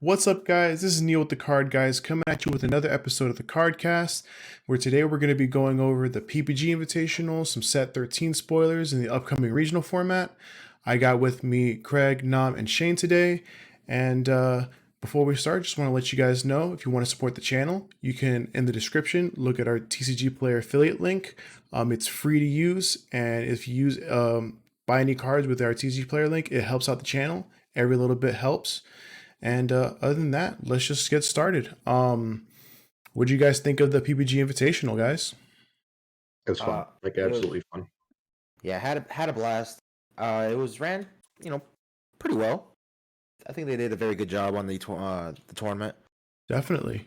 What's up, guys? This is Neil with the Card Guys coming at you with another episode of the Cardcast, where today we're going to be going over the PPG Invitational, some Set 13 spoilers in the upcoming regional format. I got with me Craig, Nam, and Shane today. And before we start, just want to let you guys know if you want to support the channel, you can, in the description, look at our TCG Player affiliate link. It's free to use, and if you use buy any cards with our TCG Player link, it helps out the channel. Every little bit helps. And other than that, let's just get started. What do you guys think of the PPG Invitational, guys? It was fun, absolutely fun. Yeah, had a blast. It was ran, pretty well. I think they did a very good job on the tournament. Definitely.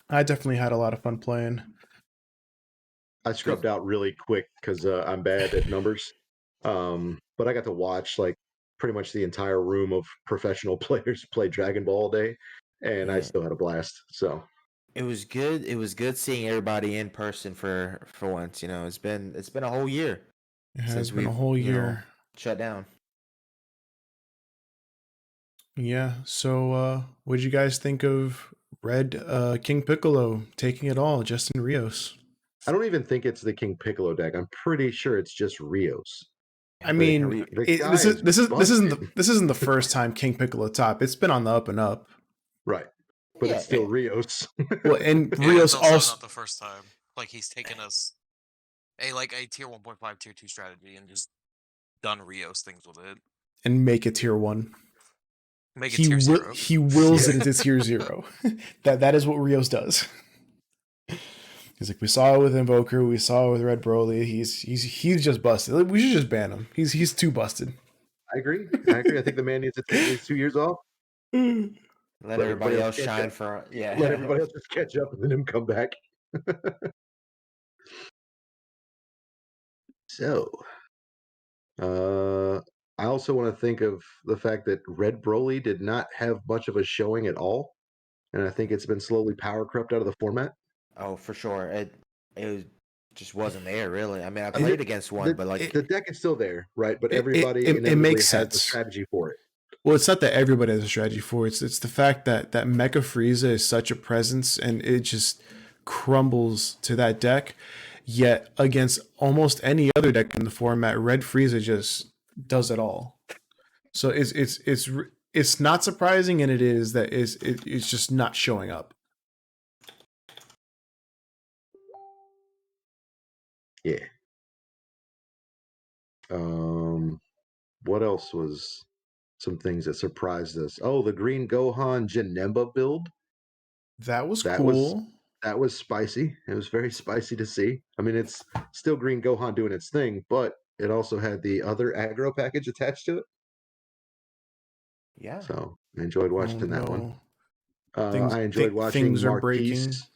I definitely had a lot of fun playing. I scrubbed out really quick because I'm bad at numbers. But I got to watch like pretty much the entire room of professional players play Dragon Ball all day, and I still had a blast. So it was good. It was good seeing everybody in person for once. It's been a whole year. It has been a whole year shut down. Yeah. So, what did you guys think of Red King Piccolo taking it all, Justin Rios? I don't even think it's the King Piccolo deck. I'm pretty sure it's just Rios. I mean, this isn't the first time King Piccolo top. It's been on the up and up. Right. But it's still Rios. Well, and Rios also not the first time. Like, he's taken us a tier 1.5, tier 2 strategy and just done Rios things with it. And make it tier 1. Make it tier 0. He wills it into tier 0. That is what Rios does. He's like, we saw it with Invoker, we saw it with Red Broly. He's just busted. We should just ban him. He's too busted. I agree. I think the man needs to take these 2 years off. Let everybody else shine for Let everybody else just catch up and then him come back. So, I also want to think of the fact that Red Broly did not have much of a showing at all, and I think it's been slowly power crept out of the format. Oh, for sure. It just wasn't there, really. I mean, I played against one, but like the deck is still there, right? But everybody it makes sense. has a strategy for it. Well, it's not that everybody has a strategy for it. It's the fact that Mecha Frieza is such a presence, and it just crumbles to that deck. Yet against almost any other deck in the format, Red Frieza just does it all. So it's not surprising, and it's just not showing up. Yeah. What else was some things that surprised us? Oh, the Green Gohan Janemba build. That was cool. That was spicy. It was very spicy to see. I mean, it's still Green Gohan doing its thing, but it also had the other aggro package attached to it. Yeah. So I enjoyed watching that one. I enjoyed watching Marquise.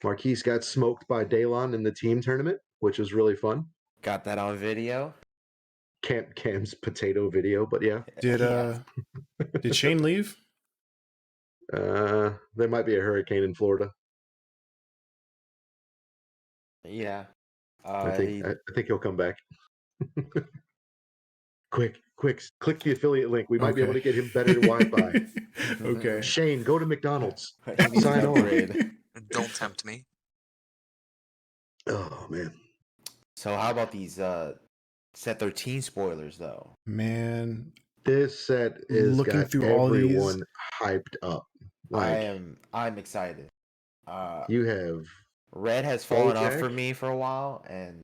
Marquise got smoked by Daylon in the team tournament, which was really fun. Got that on video. Cam's potato video, but yeah. Did Shane leave? There might be a hurricane in Florida. Yeah. I think he'll come back. Quick, click the affiliate link. We might be able to get him better Wi-Fi. Okay. Shane, go to McDonald's. Sign on. Don't tempt me. Oh, man. So how about these Set 13 spoilers, though? Man. This set is looking through everyone all these hyped up. I'm excited. You have Red has fallen off for me for a while, and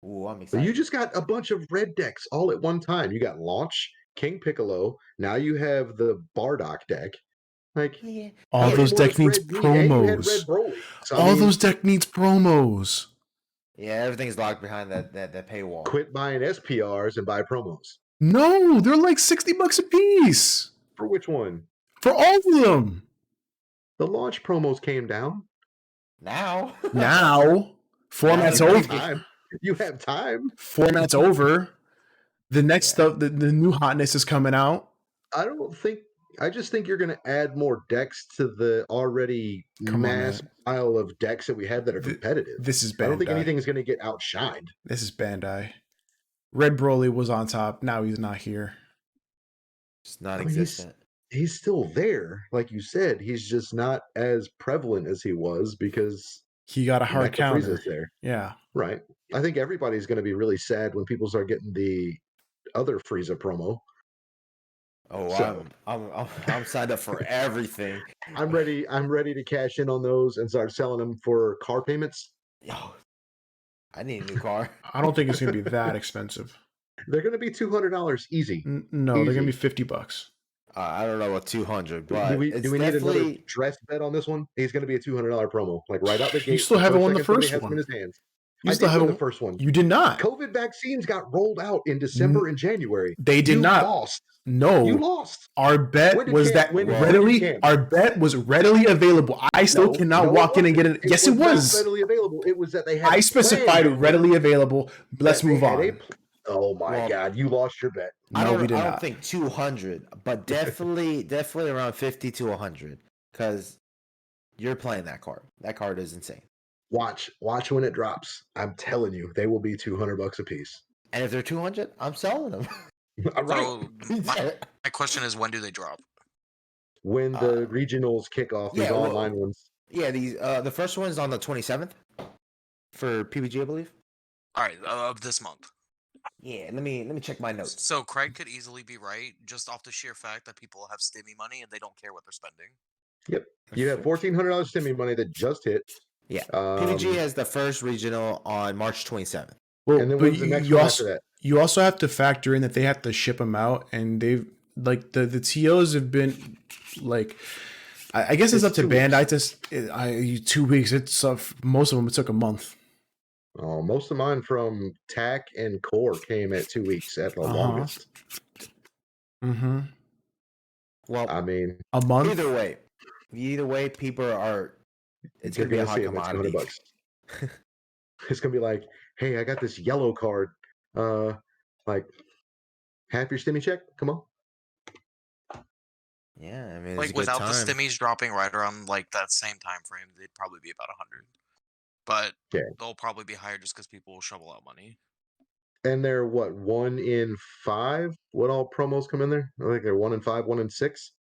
I'm excited. You just got a bunch of red decks all at one time. You got Launch, King Piccolo. Now you have the Bardock deck. Like all those deck needs promos. All those deck needs promos. Yeah, everything's locked behind that paywall. Quit buying SPRs and buy promos. No, they're like $60 a piece. For which one? For all of them. The Launch promos came down. Now. Format's over. You have time. Format's over. The next stuff, the new hotness is coming out. I just think you're going to add more decks to the already mass pile of decks that we have that are competitive. This is Bandai. I don't think anything is going to get outshined. This is Bandai. Red Broly was on top. Now he's not here. It's I mean, non-existent. he's still there, like you said. He's just not as prevalent as he was because He got a hard Mecha counter. Frieza's there. Yeah. Right. I think everybody's going to be really sad when people start getting the other Frieza promo. Oh, So- I'm signed up for everything. I'm ready to cash in on those and start selling them for car payments. Yo, I need a new car. I don't think it's gonna be that expensive. They're going to be $200 easy. No, they're gonna be Easy. $50. I don't know what 200, but do we it's need another definitely dress bet on this one? He's going to be a $200 promo, like right out the gate. You still the haven't first won the second somebody first has them one. in his hands. You I still did win haven't. the first one. You did not. COVID vaccines got rolled out in December and January. They did You not. lost. No. You lost. Our bet When did was Cam- that when did readily. Cam- Our bet was readily available. I still cannot it walk in and get wasn't. it. Yes, it not was. readily available. It was that they had. I specified planned readily available. Let's that they move had on. Oh my Well, God! You lost your bet. No, we did I don't not. think 200, but definitely around 50 to 100 because you're playing that card. That card is insane. Watch when it drops. I'm telling you, they will be $200 a piece. And if they're 200, I'm selling them. All right. So my question is, when do they drop? When the regionals kick off, these yeah, well- online ones. Yeah, these the first one is on the 27th for PBG, I believe. All right, of this month. Yeah, let me check my notes. So Craig could easily be right, just off the sheer fact that people have stimmy money and they don't care what they're spending. Yep. You have $1,400 stimmy money that just hit. Yeah. Um, PBG has the first regional on March 27th. Well, and then but when's the next you one also after that? you also have to factor in that they have to ship them out, and they've like the TOs have been like. I guess it's It's up to 2 Bandai. 2 weeks. It's most of them. It took a month. Oh, most of mine from TAC and Core came at 2 weeks at the Uh-huh. longest. Mm-hmm. Well, I mean, A month. either way, people are. It's you're gonna be a gonna hot see them at commodity. $200. It's gonna be like, hey, I got this yellow card. Like half your stimmy check. Come on. Yeah, I mean, it's Like a good without time. the stimmies dropping right around like that same time frame, they'd probably be about 100. But Yeah. they'll probably be higher just because people will shovel out money. And they're what, 1 in 5? What all promos come in there? I think they're 1 in 5, 1 in 6.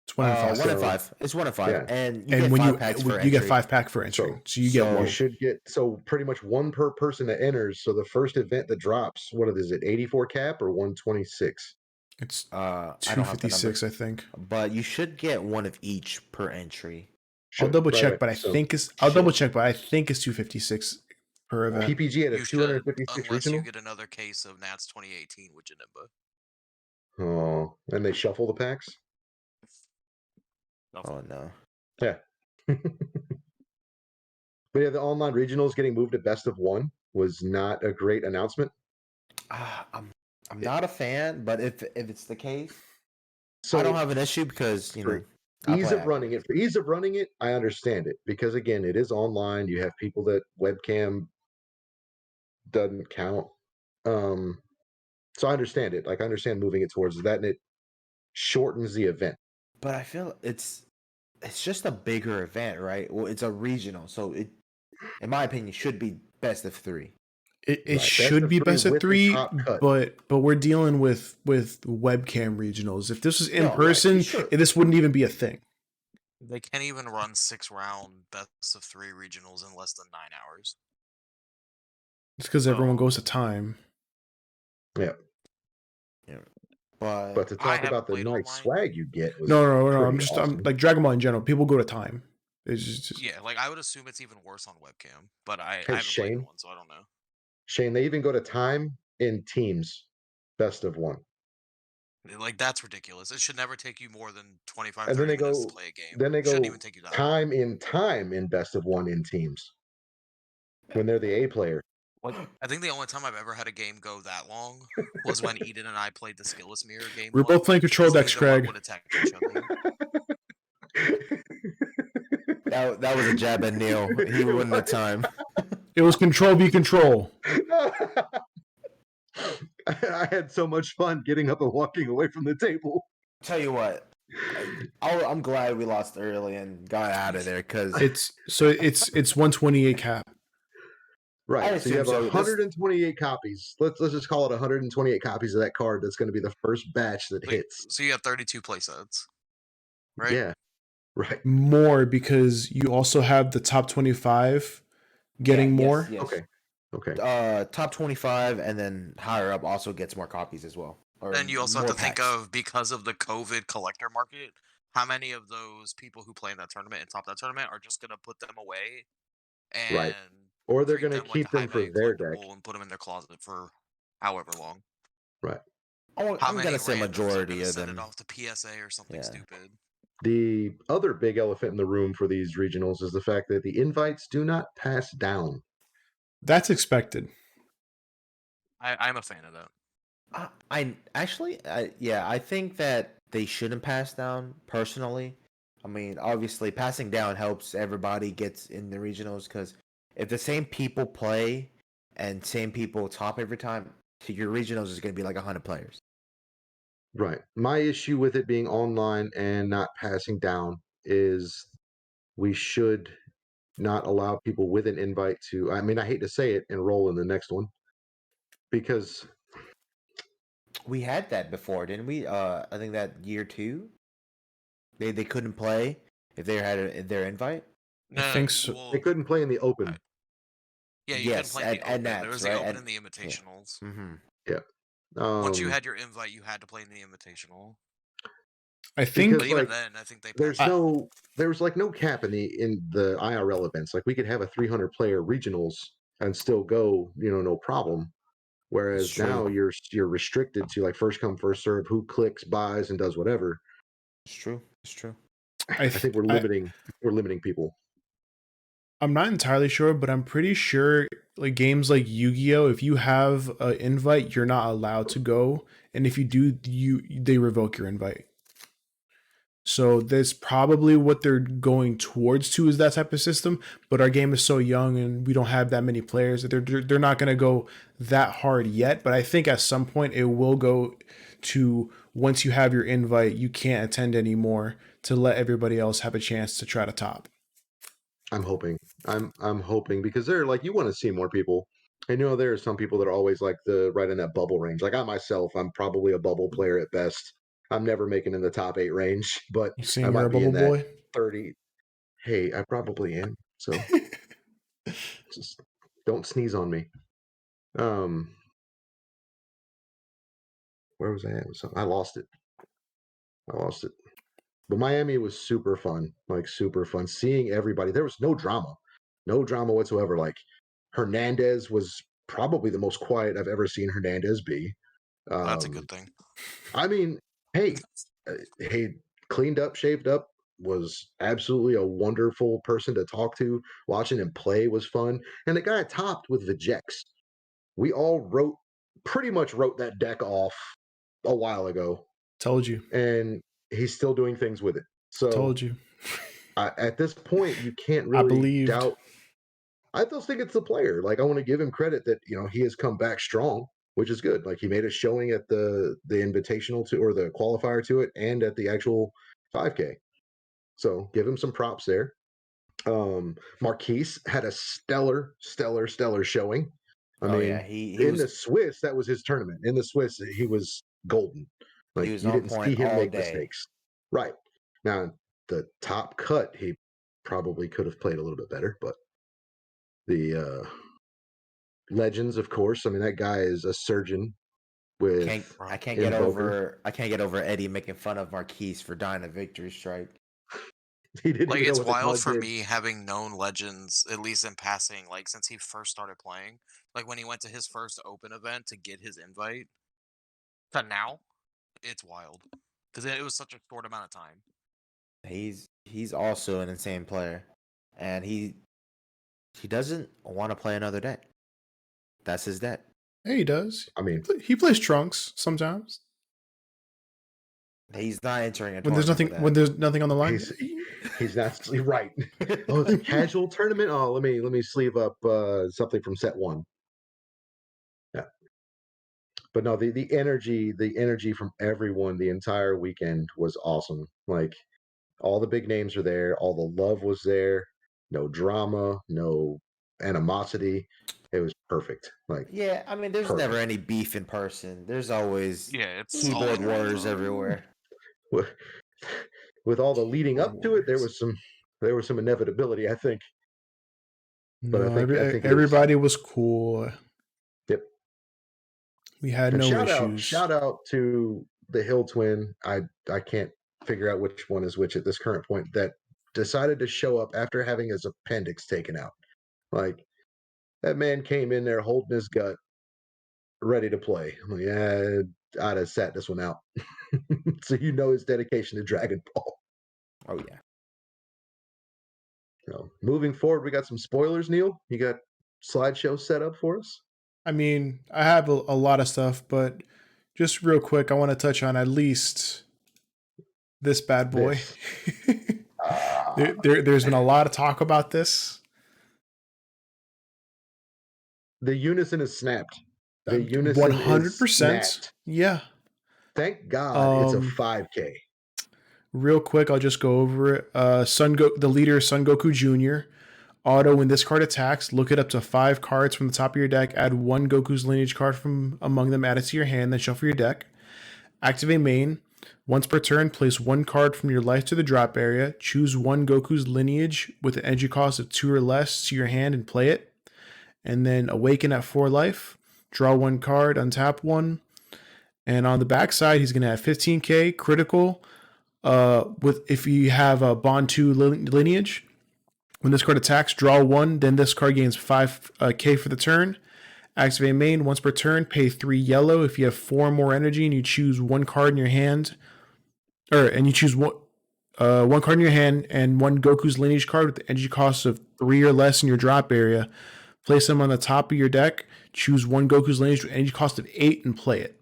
It's 1 in 5. 1 in So- 5. It's 1 in 5, Yeah. and you And get when 5 you packs for you get entry. 5 pack for entry, so you get so- one. You should get pretty much 1 per person that enters. So the first event that drops, what is it, 84 cap or 126? It's I don't have the 256, number, I think. but you should get one of each per entry. I'll double check, Right. but I So think it's. I'll double check, but I think it's 256 per event. PPG had a You should, 256 unless you regional. get another case of Nats 2018 with Janemba. Oh, and they shuffle the packs. Oh no. Yeah. But yeah, the online regionals getting moved to best of 1 was not a great announcement. I'm not a fan, but if it's the case, So I don't have an issue because I ease play of running it. For ease of running it, I understand it because again, it is online. You have people that webcam doesn't count. So I understand it. Like I understand moving it towards that, and it shortens the event. But I feel it's just a bigger event, right? Well, it's a regional, so it, in my opinion, should be best of 3. It Right, best should of be 3 best of with the 3, top cut. but we're dealing with webcam regionals. If this was in No, right, person, sure. this wouldn't even be a thing. They can't even run 6-round best of 3 regionals in less than 9 hours. It's because everyone Oh. goes to time. Yeah. But to I talk haven't about the played nice online. swag you get was No. I'm pretty just awesome. I'm like Dragon Ball in general. People go to time. It's just Yeah, like I would assume it's even worse on webcam, but I haven't played Shane? in one, so I don't know. Shane, they even go to time in teams, best of 1. Like that's ridiculous. It should never take you more than 25, And then 30 they minutes go- to play a game. then they It shouldn't go even take you that long. time in best of 1 in teams when they're the A player. I think the only time I've ever had a game go that long was when Eden and I played the Skillless Mirror game. we're both playing control decks, Craig. Would attack each other. That was a jab at Neil. He wouldn't have time. It was control v control. I had so much fun getting up and walking away from the table. Tell you what, I'm glad we lost early and got out of there because It's 128 cap. Right. So you have assume so. That's 128 copies. Let's just call it 128 copies of that card. That's going to be the first batch that So, hits. so you have 32 playsets, right? Yeah. Right. More because you also have the top 25 getting more. Yes. Okay. Top 25 and then higher up also gets more copies as well. Or Then you also have more to think packs. of, because of the COVID collector market, how many of those people who play in that tournament and top that tournament are just gonna put them away and Right. Or they're treat going to them like a keep them high for value their deck. collectible and put them in their closet for however long. Right. I'm How gonna many say randoms are majority gonna of send it them. off to PSA or something Yeah. stupid? The other big elephant in the room for these regionals is the fact that the invites do not pass down. That's expected. I'm a fan of that. I think that they shouldn't pass down personally. I mean, obviously, passing down helps everybody gets in the regionals because if the same people play and same people top every time, your regionals is going to be like 100 players. Right. My issue with it being online and not passing down is we should not allow people with an invite to, I mean, I hate to say it, enroll in the next one because We had that before, didn't we? I think that year 2, they couldn't play if they had their invite. I think so. they Well, couldn't play in the open. yeah, you couldn't Yes, play in the and open. There Nats, was the right? open And and the invitationals. mm-hmm. Yeah. Once you had your invite, you had to play in the invitational. I think Because But even like then, I think they there's passed. like no cap in the IRL events. Like we could have a 300 player regionals and still go, no problem. Whereas true. now you're restricted to like first come first serve, who clicks, buys, and does whatever. It's true. It's true. I think we're limiting people. I'm not entirely sure, but I'm pretty sure like games like Yu-Gi-Oh, if you have an invite, you're not allowed to go, and if you do, they revoke your invite. So that's probably what they're going towards to is that type of system. But our game is so young and we don't have that many players that they're not going to go that hard yet. But I think at some point it will go to once you have your invite, you can't attend anymore to let everybody else have a chance to try to top. I'm hoping. I'm hoping because they're like you want to see more people. And there are some people that are always like right in that bubble range. Like I myself, I'm probably a bubble player at best. I'm never making in the top 8 range, but You I saying you're might a be in bubble that boy? 30. Hey, I probably am. So just don't sneeze on me. Where was I at? I lost it. But Miami was super fun, like super fun. Seeing everybody, there was no drama whatsoever. Like Hernandez was probably the most quiet I've ever seen Hernandez be. That's a good thing. I mean, hey, cleaned up, shaved up, was absolutely a wonderful person to talk to. Watching him play was fun, and the guy topped with the Jex. We all pretty much wrote that deck off a while ago, Told you. and he's still doing things with it. So Told you. at this point, you can't I really believed. doubt. I still think it's the player. Like I want to give him credit that he has come back strong, which is good. Like he made a showing at the invitational or the qualifier to it, and at the actual 5K. So give him some props there. Marquise had a stellar showing. I mean, he in was the Swiss, that was his tournament. In the Swiss, he was golden. Like he was you on didn't point see him all make day. mistakes. Right. Now, the top cut, he probably could have played a little bit better, but the legends, of course. I mean, that guy is a surgeon with I can't Invoker. get over Eddie making fun of Marquise for dying a victory strike. He didn't Like even know it's what the wild card for did. me having known Legends, at least in passing, like since he first started playing. Like when he went to his first open event to get his invite to now, it's wild. Because it was such a short amount of time. He's also an insane player, and he doesn't want to play another deck. That's his deck. Hey, he does. I mean, He plays trunks sometimes. He's not entering a When there's tournament nothing on the line. he's absolutely right. Oh, it's a casual tournament. Oh, let me sleeve up something from set 1. Yeah. But no, the energy from everyone the entire weekend was awesome. Like all the big names are there, all the love was there, no drama, no animosity. It was perfect. Like, Yeah, I mean, there's never any beef in person. There's always Yeah, it's keyboard all wars everywhere. with all the leading up to it, there was some inevitability, I think. But No, I think it was. everybody was cool. Yep. We had And no shout issues. out to the Hill twin. I can't figure out which one is which at this current point, that decided to show up after having his appendix taken out. Like, that man came in there holding his gut, ready to play. I'm like, yeah, I'd have sat this one out. So you know his dedication to Dragon Ball. Oh yeah. So, moving forward, we got some spoilers. Neil, you got slideshow set up for us? I mean, I have a lot of stuff, but just real quick, I want to touch on at least this bad boy. This. There's been a lot of talk about this. The unison is snapped. The unison 100%. is snapped. Yeah. Thank God it's a 5K. Real quick, I'll just go over it. The leader is Son Goku Jr. Auto, when this card attacks, look at up to 5 cards from the top of your deck, add 1 Goku's lineage card from among them, add it to your hand, then shuffle your deck. Activate main. Once per turn, place 1 card from your life to the drop area. Choose 1 Goku's lineage with an energy cost of 2 or less to your hand and play it. And then awaken at 4 life. Draw 1 card, untap 1. And on the backside, he's going to have 15k critical. If you have a Bond 2 lineage. When this card attacks, draw 1. Then this card gains 5k for the turn. Activate main. Once per turn, pay 3 yellow. If you have 4 more energy and you choose 1 card in your hand, and you choose one card in your hand and 1 Goku's lineage card with the energy cost of 3 or less in your drop area, place them on the top of your deck. Choose 1 Goku's lineage with energy cost of 8 and play it.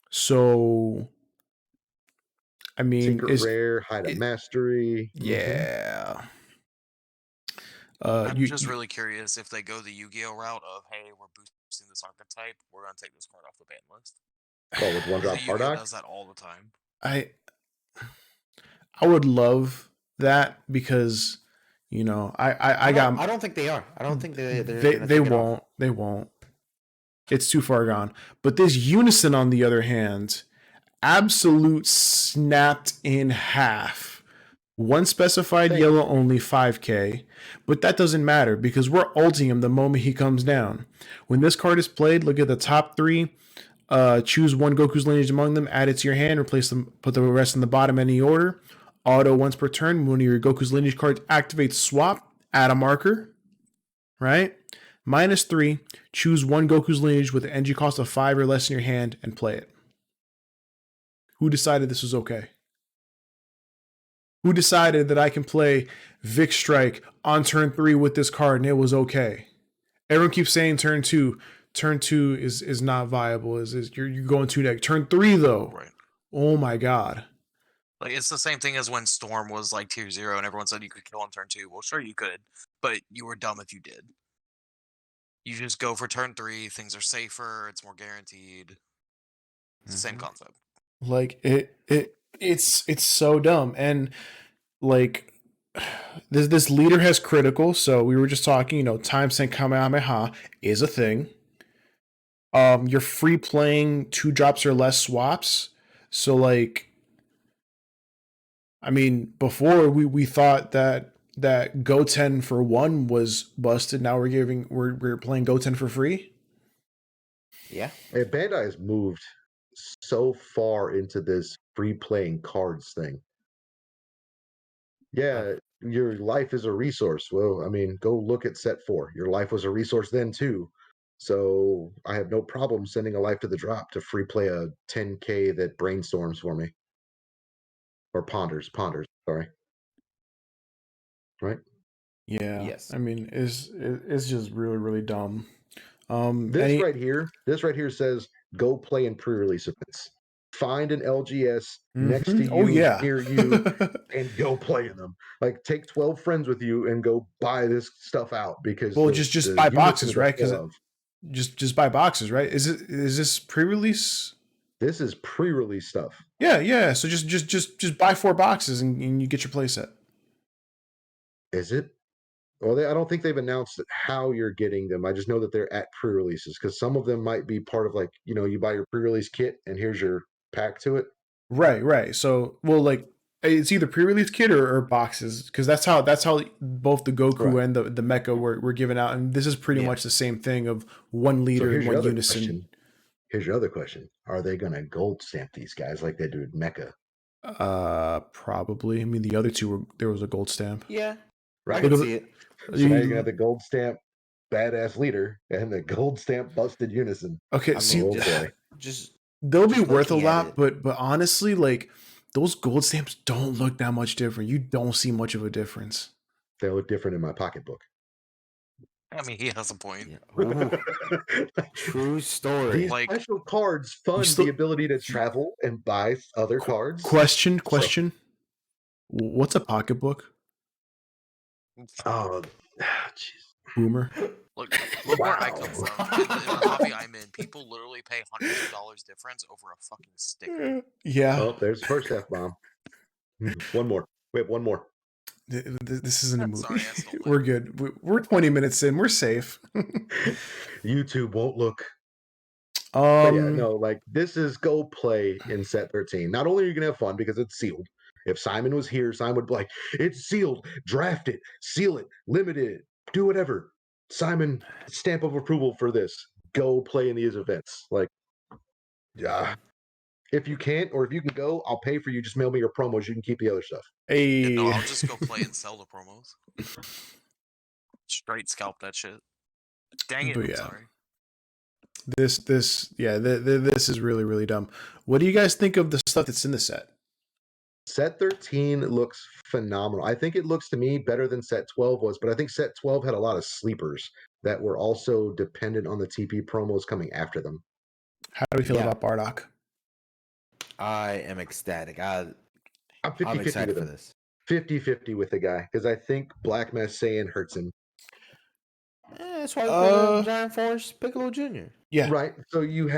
So, I mean, Secret rare, hide a mastery. Yeah. I'm just really curious if they go the Yu-Gi-Oh route of, hey, we're boosting this archetype, we're gonna take this card off the ban list. Oh, with 1-drop Yu-Gi-Oh does that all the time. I would love that because, you know, I don't think they are. I don't think they won't. They won't. It's too far gone. But this unison, on the other hand, absolute snapped in half. 1 specified yellow only 5k, but that doesn't matter because we're ulting him the moment he comes down. When this card is played, look at the top 3. Choose 1 Goku's lineage among them, add it to your hand, replace them, put the rest in the bottom any order. Auto once per turn. When your Goku's lineage cards activate, swap, add a marker. Right? -3. Choose 1 Goku's lineage with an energy cost of 5 or less in your hand and play it. Who decided this was okay? Who decided that I can play Vic Strike on turn 3 with this card and it was okay? Everyone keeps saying turn 2. Turn 2 is not viable. You're going 2 deck. Turn 3 though. Right. Oh my god. Like, it's the same thing as when Storm was like tier 0 and everyone said you could kill on turn 2. Well, sure you could, but you were dumb if you did. You just go for turn 3, things are safer, it's more guaranteed. It's the same concept. Like it's so dumb. And like this leader has critical, so we were just talking, you know, time sink Kamehameha is a thing. You're free playing 2 drops or less swaps. So like, I mean, before we thought that Goten for 1 was busted. Now we're playing Goten for free. Yeah. Hey, Bandai has moved so far into this free playing cards thing. Yeah, your life is a resource. Well, I mean, go look at set 4. Your life was a resource then too. So I have no problem sending a life to the drop to free play a 10k that brainstorms for me. Or ponders, sorry. Right? Yeah. Yes. I mean, it's just really, really dumb. This right here says go play in pre-release events. Find an LGS next to you, near you, and go play in them. Like, take 12 friends with you and go buy this stuff out because just buy boxes, right? Because just buy boxes, right? Is this pre-release? This is pre-release stuff. Yeah. So just buy 4 boxes and you get your playset. Is it? Well, I don't think they've announced how you're getting them. I just know that they're at pre-releases because some of them might be part of like you buy your pre-release kit and here's your pack to it. Right. So, well, like it's either pre-release kit or boxes because that's how both the Goku Right. and the Mecha were given out, and this is pretty Yeah. much the same thing of one So leader here's and your one other unison. question. Here's your other question: are they going to gold stamp these guys like they do with Mecha? Probably. I mean, the other two there was a gold stamp. Yeah, I Right. can Look at see it. So now you're gonna have the gold stamp badass leader and the gold stamp busted unison. Okay, I see, mean, Oh boy. just they'll be just worth a looking at lot, it. but honestly, like those gold stamps don't look that much different. You don't see much of a difference. They look different in my pocketbook. I mean, he has a point. Yeah. Ooh, true story. These Like- special cards fund still- the ability to travel and buy other cards. Question. So- What's a pocketbook? Oh, jeez. Boomer. Look where I Wow. come from. In the hobby I'm in, people literally pay hundreds of dollars difference over a fucking sticker. Yeah. Oh, there's the first F-bomb. One more. Wait, one more. This isn't a I'm movie. sorry, I stole it. We're good. We're 20 minutes in. We're safe. YouTube won't look. But yeah, Um, no, like this is go play in set 13. Not only are you gonna have fun because it's sealed. If Simon was here, Simon would be like, it's sealed, draft it, seal it, limited it, do whatever. Simon, stamp of approval for this. Go play in these events. Like, yeah. If you can't, or if you can go, I'll pay for you. Just mail me your promos. You can keep the other stuff. Yeah, no, a I'll just go play and sell the promos. Straight scalp that shit. Dang it, But I'm yeah. sorry. this is really really dumb. What do you guys think of the stuff that's in the set? Set 13 looks phenomenal. I think it looks to me better than set 12 was, but I think set 12 had a lot of sleepers that were also dependent on the TP promos coming after them. How do we feel Yeah. about Bardock? I am ecstatic. I'm I'm 50-50 excited with for him. this. 50-50 with the guy because I think Black Mass Saiyan hurts him. That's why we put in Giant Force Piccolo Jr. Yeah. Right. So you would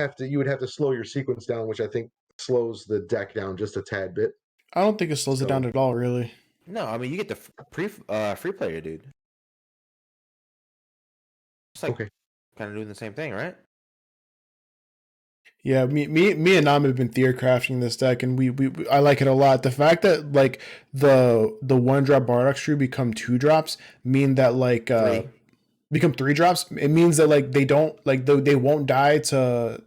have to slow your sequence down, which I think slows the deck down just a tad bit. I don't think it slows it So- down at all, really. No, I mean you get the free player, dude. It's like Okay. kind of doing the same thing, right? Yeah, me and Nam have been theory crafting this deck, and we I like it a lot. The fact that like the 1-drop Bardock Shrew become 2-drops mean that like Three. become 3-drops. It means that like they don't like they won't die to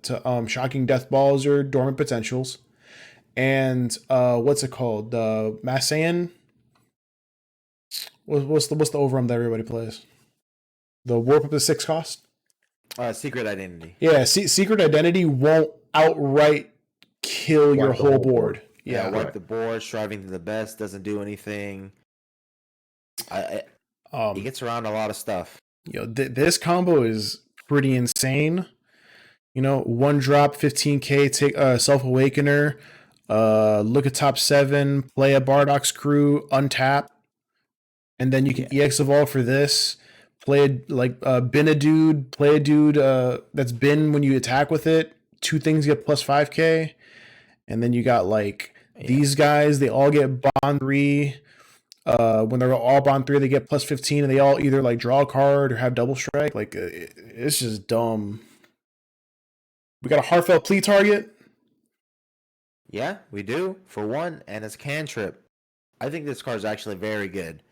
shocking death balls or dormant potentials. And what's it called? The Massayan. What's the overarm that everybody plays? The warp up to 6 cost. Secret Identity. Yeah, Secret Identity won't outright kill your Wipe the whole whole board. board. Yeah, Yeah. wipe Right. the board, striving to the best, doesn't do anything. It gets around a lot of stuff. This combo is pretty insane. 1-drop, 15k, take Self Awakener, look at top 7, play a Bardock's Crew, untap, and then you can EX evolve for this. Play bin a dude, play a dude that's bin when you attack with it. 2 things get plus 5k, and then you got these guys. They all get bond 3. When they're all bond 3, they get plus 15, and they all either draw a card or have double strike. It's just dumb. We got a heartfelt plea target. Yeah, we do for one, and it's cantrip. I think this card is actually very good.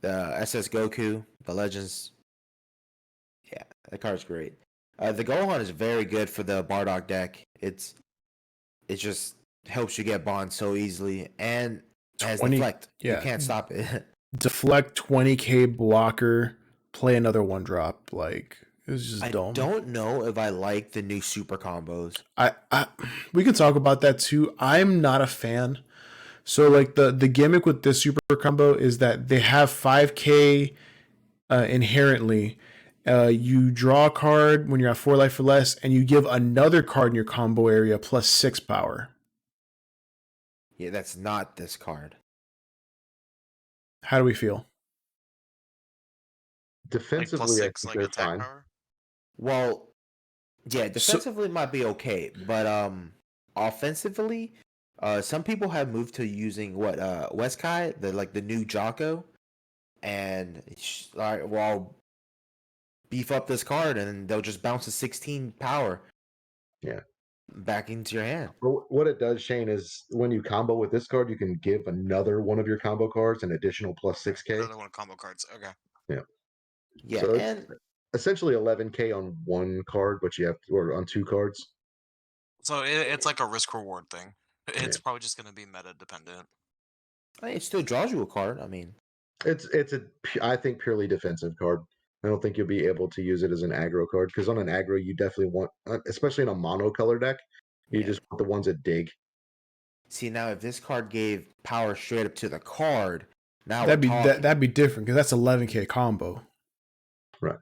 The SS Goku, the Legends. Yeah, that card's great. The Gohan is very good for the Bardock deck. It just helps you get bonds so easily, and has 20 deflect. yeah. You can't stop it. Deflect, 20k blocker, play another 1-drop. It's just I dumb. don't know if I like the new super combos. We can talk about that too. I'm not a fan. So the gimmick with this super combo is that they have 5k inherently. You draw a card when you're at 4 life or less, and you give another card in your combo area plus 6 power. Yeah, that's not this card. How do we feel? Defensively, Plus I 6 think like they're attack fine. power. Well, yeah, defensively might be okay, but offensively, some people have moved to using Weskai, the new Jocko, and all right, well, I'll beef up this card, and they'll just bounce a 16 power. Yeah. Back into your hand. But what it does, Shane, is when you combo with this card, you can give another one of your combo cards an additional plus 6K. Another one of combo cards. Okay. Yeah, So it's and essentially 11K on one card, but you have or on two cards. So it's like a risk reward thing. It's probably just going to be meta dependent. I mean, it still draws you a card. I mean, It's I think purely defensive card. I don't think you'll be able to use it as an aggro card because on an aggro you definitely want, especially in a mono color deck, you yeah. just want the ones that dig. See, now if this card gave power straight up to the card, now That'd be we're talking. that'd be different because that's 11K combo. Right.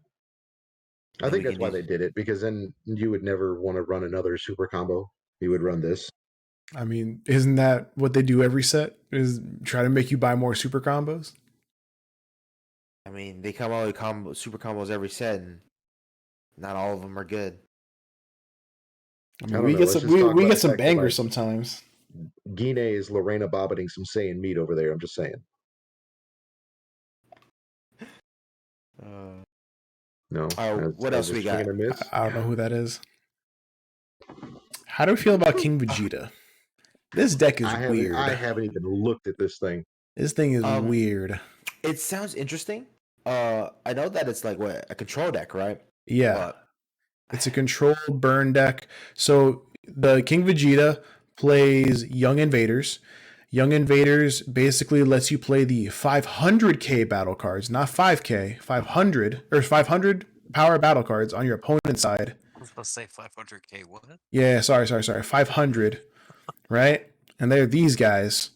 I Then think we that's can why do- they did it because then you would never want to run another super combo. You would run this. I mean, isn't that what they do every set? Is try to make you buy more super combos? I mean, they come out with super combos every set, and not all of them are good. I I mean, don't we know, get let's some just we, talk we about get the some fact that, bangers like, sometimes. Gine is Lorena Bobbiting some Saiyan meat over there. I'm just saying. No. What else a we swing got? and a miss. I don't know who that is. How do we feel about King Vegeta? This deck is weird. I haven't even looked at this thing. This thing is Um, weird. It sounds interesting. I know that it's like what a control deck, right? Yeah. But It's a control burn deck. So the King Vegeta plays Young Invaders. Young Invaders basically lets you play the 500K battle cards, not 5K, 500 or 500 power battle cards on your opponent's side. I was supposed to say 500K. What? Yeah, sorry. 500, right? And they're these guys.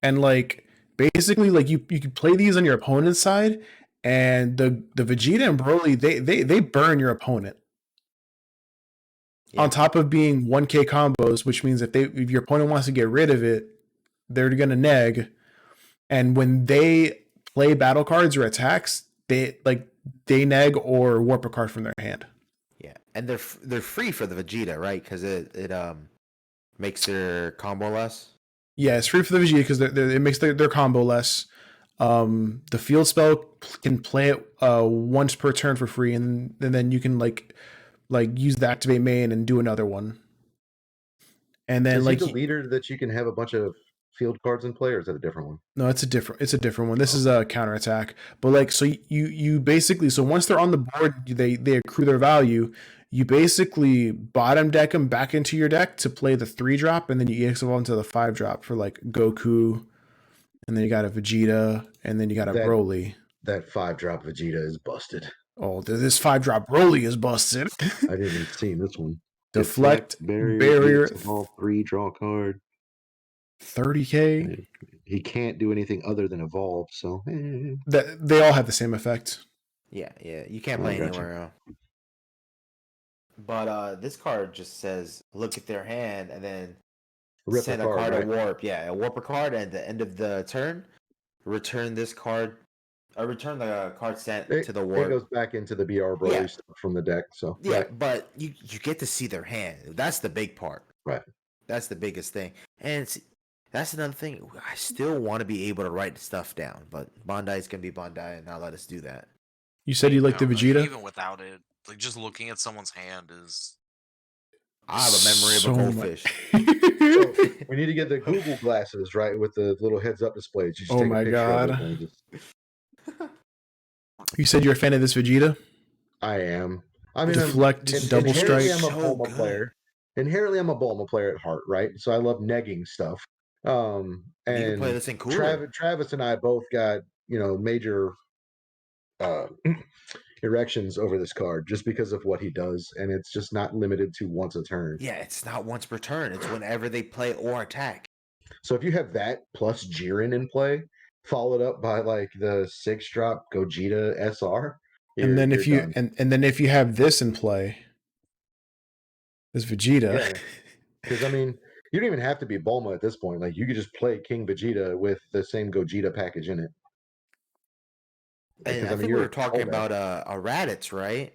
And like basically like you can play these on your opponent's side, and the Vegeta and Broly, they burn your opponent. yeah, On top of being 1K combos, which means if your opponent wants to get rid of it, they're gonna neg. And when they play battle cards or attacks, they neg or warp a card from their hand. yeah, and they're free for the Vegeta, right? Because it makes their combo less. Yeah, it's free for the Vegeta because it makes their combo less. The field spell can play it once per turn for free, and then you can like use the activate main and do another one. And then Is like he the leader that you can have a bunch of field cards in play, or is that a different one? no, it's a different one. This is a counterattack. But like so you basically, so once they're on the board, they accrue their value. You basically bottom deck them back into your deck to play the 3-drop, and then you EX evolve into the 5-drop for like Goku, and then you got a Vegeta, and then you got a Broly. That 5-drop Vegeta is busted. Oh, this 5-drop Broly is busted. I didn't even see this one. Deflect, barrier, evolve 3, draw a card. 30K. He can't do anything other than evolve, so That they all have the same effect. Yeah, you can't play gotcha. anywhere. But this card just says look at their hand and then Rip send a a card, card right? a warp. Yeah, a warp a card, and at the end of the turn, return this card. Return the card sent to the warp. It goes back into the BR Broly stuff from the deck. So yeah, right. but you get to see their hand. That's the big part. Right. That's the biggest thing, and that's another thing. I still want to be able to write stuff down, but Bandai's gonna be Bandai and not let us do that. You said you like the Vegeta? Even without it, like just looking at someone's hand is. I have a memory of a goldfish. So we need to get the Google glasses, right, with the little heads-up displays. You just Oh take my a picture God. of it and just... You said you're a fan of this Vegeta? I am. I mean, Deflect, double strike. I'm a Bulma player. Inherently, I'm a Bulma player at heart, right? So I love negging stuff. You can play And this in cooler. Travis and I both got major erections over this card just because of what he does, and it's just not limited to once a turn. Yeah, it's not once per turn. It's whenever they play or attack. So if you have that plus Jiren in play, followed up by like the 6-drop Gogeta SR, And then if you done. and then if you have this in play, this Vegeta. Because I mean, you don't even have to be Bulma at this point. Like you could just play King Vegeta with the same Gogeta package in it. And I think we were talking about a Raditz, right?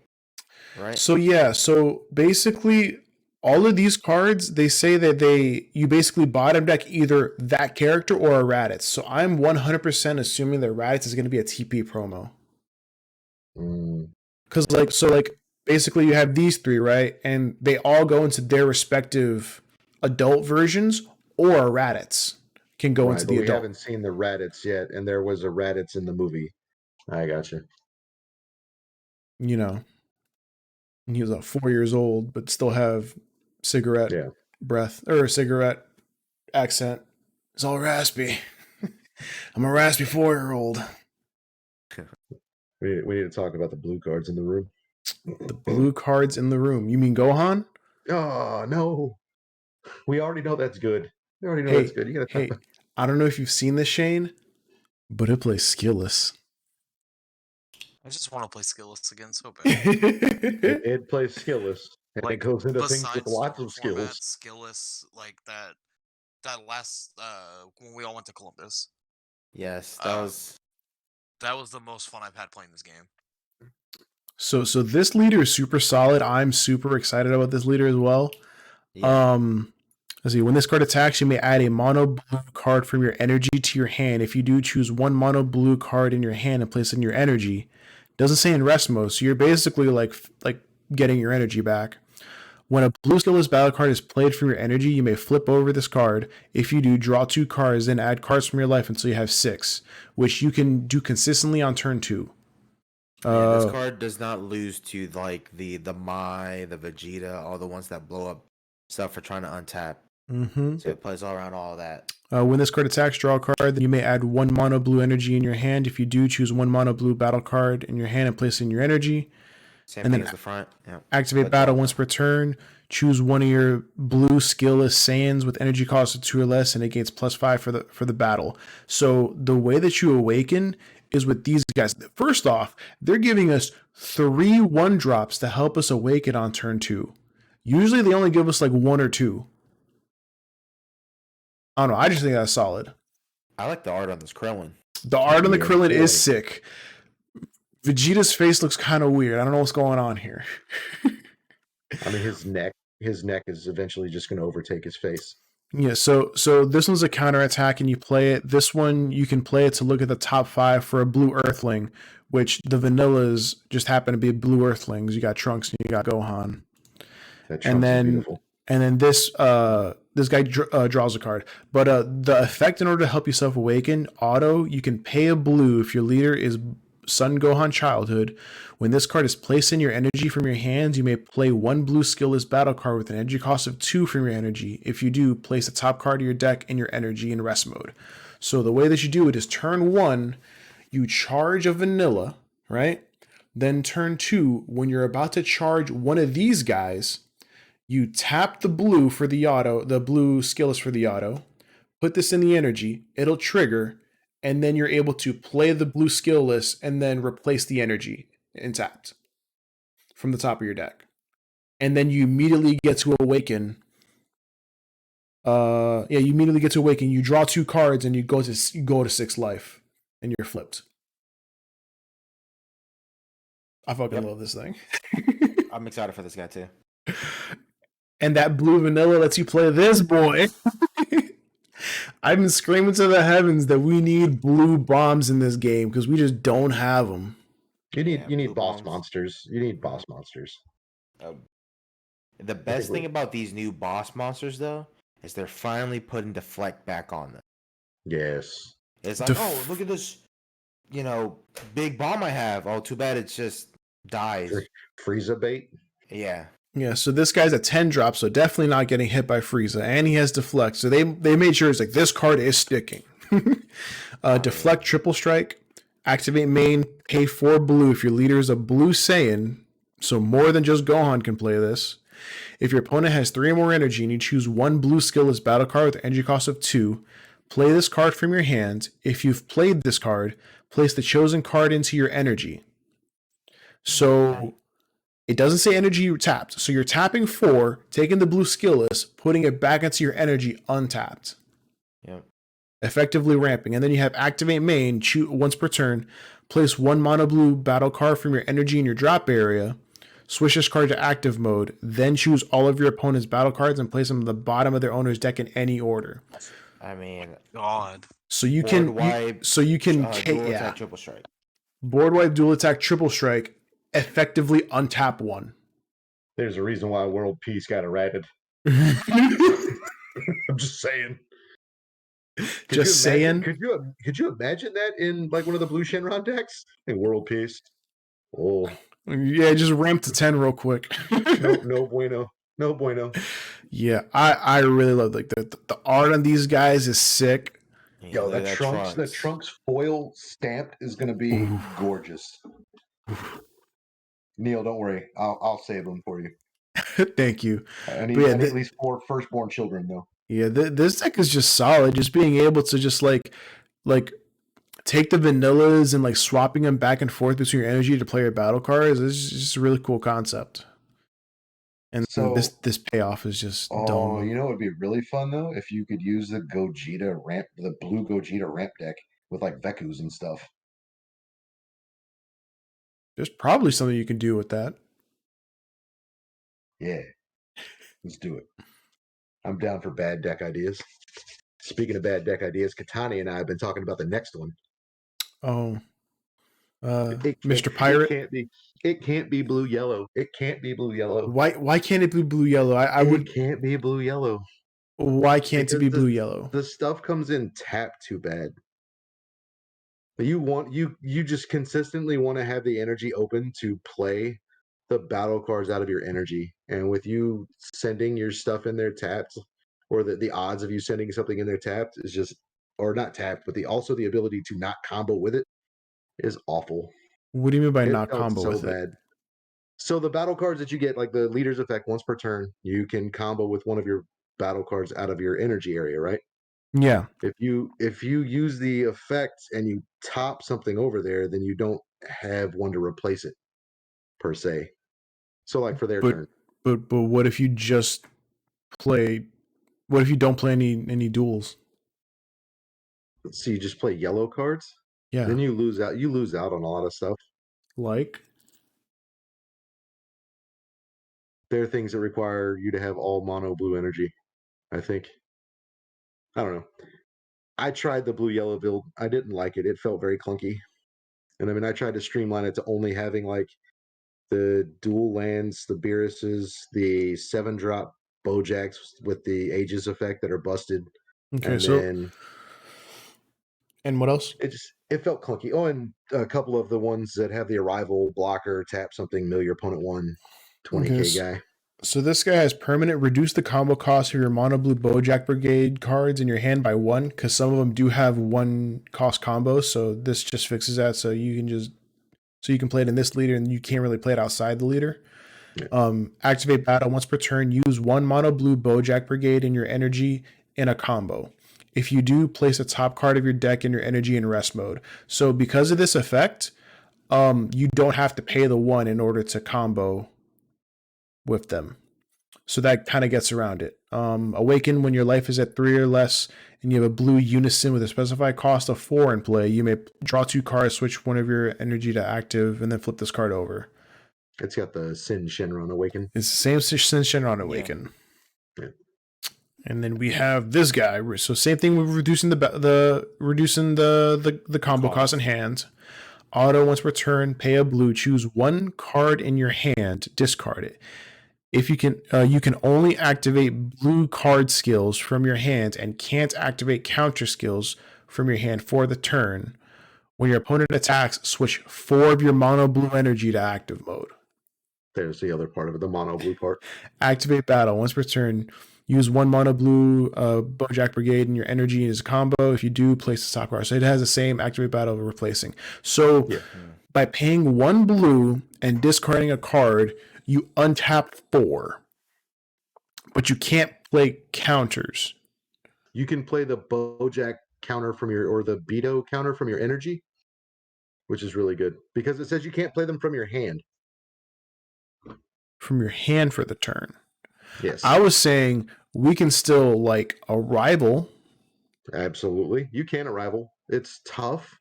Right. So yeah, so basically all of these cards, they say that you basically bottom deck either that character or a Raditz. So I'm 100% assuming that Raditz is going to be a TP promo. Because basically you have these three, right? And they all go into their respective adult versions, or a Raditz can go into the we adult. haven't seen the Raditz yet, and there was a Raditz in the movie. I gotcha. You know, and he was 4 years old, but still have cigarette breath or cigarette accent. It's all raspy. I'm a raspy 4-year-old. We need to talk about the blue cards in the room. The blue cards in the room. You mean Gohan? Oh no, we already know that's good. We already know that's good. You gotta I don't know if you've seen this, Shane, but it plays skillless. I just want to play skillless again so bad. it plays skillless, and it goes into things with lots of skills. Skillless, like that last when we all went to Columbus. Yes, that was the most fun I've had playing this game. So this leader is super solid. I'm super excited about this leader as well. Yeah. Let's see. When this card attacks, you may add a mono blue card from your energy to your hand. If you do, choose one mono blue card in your hand and place it in your energy. Doesn't say in rest mode, so you're basically like getting your energy back. When a blue skillless battle card is played from your energy, you may flip over this card. If you do, draw 2 cards, then add cards from your life until you have 6, which you can do consistently on turn 2. This card does not lose to like the Mai, the Vegeta, all the ones that blow up stuff for trying to untap. Mm-hmm. So it plays all around all that. When this card attacks, draw a card. Then you may add 1 mono blue energy in your hand. If you do, choose 1 mono blue battle card in your hand and place it in your energy. Same thing as the front. Yeah. Activate battle once per turn. Choose one of your blue skillless Saiyans with energy cost of 2 or less, and it gains +5 for the battle. So the way that you awaken is with these guys. First off, they're giving us 3 1-drops to help us awaken on turn 2. Usually they only give us like 1 or 2. I don't know. I just think that's solid. I like the art on this Krillin. The art on the Krillin is sick. Vegeta's face looks kind of weird. I don't know what's going on here. I mean, his neck is eventually just going to overtake his face. Yeah, so this one's a counterattack, and you play it. This one, you can play it to look at the top 5 for a blue Earthling, which the vanillas just happen to be blue Earthlings. You got Trunks and you got Gohan. That Trunks is beautiful. And then this guy draws a card. But the effect, in order to help yourself awaken, auto, you can pay a blue if your leader is Son Gohan Childhood. When this card is placed in your energy from your hands, you may play 1 blue skillless battle card with an energy cost of 2 from your energy. If you do, place the top card of your deck in your energy in rest mode. So the way that you do it is turn 1, you charge a vanilla, right? Then turn 2, when you're about to charge one of these guys, you tap the blue for the auto, the blue skillless for the auto, put this in the energy, it'll trigger, and then you're able to play the blue skillless and then replace the energy intact from the top of your deck. And then you immediately get to awaken. You immediately get to awaken. You draw 2 cards and you go to 6 life, and you're flipped. I fucking love this thing. I'm excited for this guy too. And that blue vanilla lets you play this boy. I've been screaming to the heavens that we need blue bombs in this game because we just don't have them. You need boss monsters. You need boss monsters. The best thing about these new boss monsters, though, is they're finally putting deflect back on them. Yes. It's like, oh, look at this, big bomb I have. Oh, too bad it just dies. Frieza bait? Yeah. Yeah, so this guy's a 10-drop, so definitely not getting hit by Frieza, and he has deflect. So they made sure it's like, this card is sticking. Deflect, triple strike, activate main, pay 4 blue if your leader is a blue Saiyan, so more than just Gohan can play this. If your opponent has 3 or more energy and you choose 1 blue skillless battle card with energy cost of 2, play this card from your hand. If you've played this card, place the chosen card into your energy. So it doesn't say energy tapped. So you're tapping 4, taking the blue skillless, putting it back into your energy untapped. Yep. Effectively ramping. And then you have activate main, once per turn, place 1 mono blue battle card from your energy in your drop area. Switch this card to active mode, then choose all of your opponent's battle cards and place them at the bottom of their owner's deck in any order. I mean, God. So you board can wipe, dual attack, triple strike. Board wipe, dual attack, triple strike, effectively untap one. There's a reason why World Peace got errated. Just I'm just saying. saying. Could you imagine that in like one of the blue Shenron decks in World Peace? Oh Yeah, just ramp to 10 real quick. no bueno. No bueno. Yeah, I really love like the art on these guys is sick. Yo, that Trunks foil stamped is gonna be gorgeous. Neil, don't worry. I'll save them for you. Thank you. I need at least 4 firstborn children though. Yeah, this deck is just solid. Just being able to just like take the vanillas and like swapping them back and forth between your energy to play your battle cards is just a really cool concept. And so this payoff is just dumb. You know, it'd be really fun though if you could use the blue Gogeta ramp deck with like Vekus and stuff. There's probably something you can do with that. Yeah, let's do it. I'm down for bad deck ideas. Speaking of bad deck ideas, Katani and I have been talking about the next one. Oh, Mr. Pirate. It can't be blue yellow. It can't be blue yellow. Why can't it be blue yellow? It can't be blue yellow. Why can't it be blue yellow? The stuff comes in tapped too bad. You just consistently want to have the energy open to play the battle cards out of your energy, and with you sending your stuff in there tapped, or the odds of you sending something in there tapped is just, or not tapped, but also the ability to not combo with it is awful. What do you mean by not combo with it? So the battle cards that you get, like the leader's effect once per turn, you can combo with one of your battle cards out of your energy area, right? Yeah. If you use the effect and you top something over there, then you don't have one to replace it per se. So like for their turn. But what if you just play? What if you don't play any duels? So you just play yellow cards? Yeah. Then you lose out. You lose out on a lot of stuff. Like? There are things that require you to have all mono blue energy, I think. I don't know. I tried the blue yellow build. I didn't like it. It felt very clunky. And I mean, I tried to streamline it to only having like the dual lands, the Beeruses, the 7-drop Bojacks with the Aegis effect that are busted. Okay, and what else? It felt clunky. Oh, and a couple of the ones that have the arrival blocker, tap something, mill your opponent 20k guy. So this guy has permanent reduce the combo cost of your Monoblue Bojack Brigade cards in your hand by 1, because some of them do have 1 cost combos. So this just fixes that. So you can play it in this leader, and you can't really play it outside the leader. Yeah. Activate battle once per turn. Use 1 Monoblue Bojack Brigade in your energy in a combo. If you do, place a top card of your deck in your energy in rest mode. So because of this effect, you don't have to pay the 1 in order to combo with them. So that kind of gets around it. Awaken when your life is at 3 or less and you have a blue unison with a specified cost of 4 in play. You may draw 2 cards, switch one of your energy to active, and then flip this card over. It's got the Sin Shenron Awaken. It's the same Sin Shenron Awaken. Yeah. And then we have this guy. So same thing with reducing the combo cost in hand. Auto once per turn, pay a blue, choose 1 card in your hand, discard it. If you can only activate blue card skills from your hand and can't activate counter skills from your hand for the turn. When your opponent attacks, switch 4 of your mono blue energy to active mode. There's the other part of it, the mono blue part. Activate battle once per turn. Use 1 mono blue Bojack Brigade in your energy as a combo. If you do, place the top card. So it has the same activate battle replacing. So by paying 1 blue and discarding a card, you untap 4. But you can't play counters. You can play the Bojack counter or the Beto counter from your energy, which is really good because it says you can't play them from your hand. From your hand for the turn. Yes. I was saying we can still like arrival. Absolutely. You can arrival. It's tough,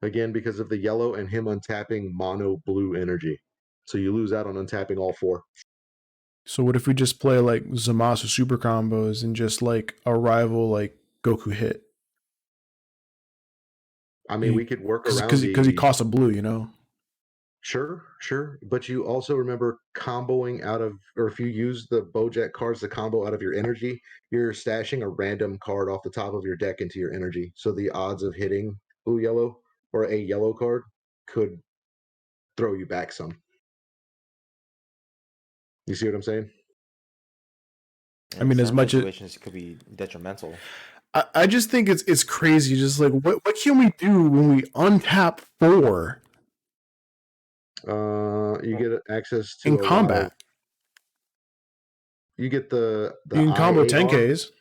again, because of the yellow and him untapping mono blue energy. So you lose out on untapping all 4. So what if we just play like Zamasu super combos and just like a rival like Goku hit? I mean, we could work around Because he costs a blue, you know. Sure. But you also remember comboing out of, or if you use the Bojack cards to combo out of your energy, you're stashing a random card off the top of your deck into your energy. So the odds of hitting blue yellow or a yellow card could throw you back some. You see what I'm saying? I mean, as much as situations could be detrimental. I just think it's crazy. Just like what can we do when we untap 4 You get access to in a lot combat? of. You get the You can combo IAR. 10Ks.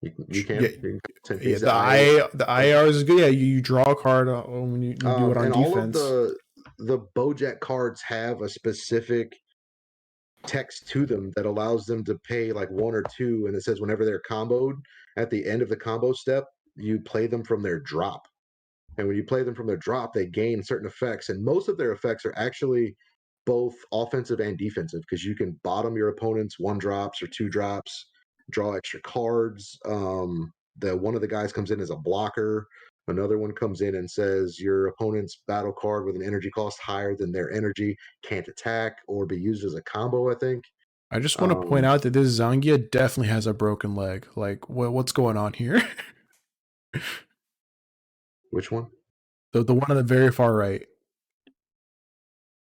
You can. Yeah, You can 10 yeah. the IA. The IR is good. Yeah, you draw a card when you do it on and defense. all of the Bojack cards have a specific text to them that allows them to pay like 1 or 2, and it says whenever they're comboed, at the end of the combo step, you play them from their drop. And when you play them from their drop, they gain certain effects, and most of their effects are actually both offensive and defensive, because you can bottom your opponent's 1 drops or 2 drops, draw extra cards. One of the guys comes in as a blocker. Another one comes in and says your opponent's battle card with an energy cost higher than their energy can't attack or be used as a combo, I think. I just want to point out that this Zangia definitely has a broken leg. Like, what's going on here? Which one? The one on the very far right.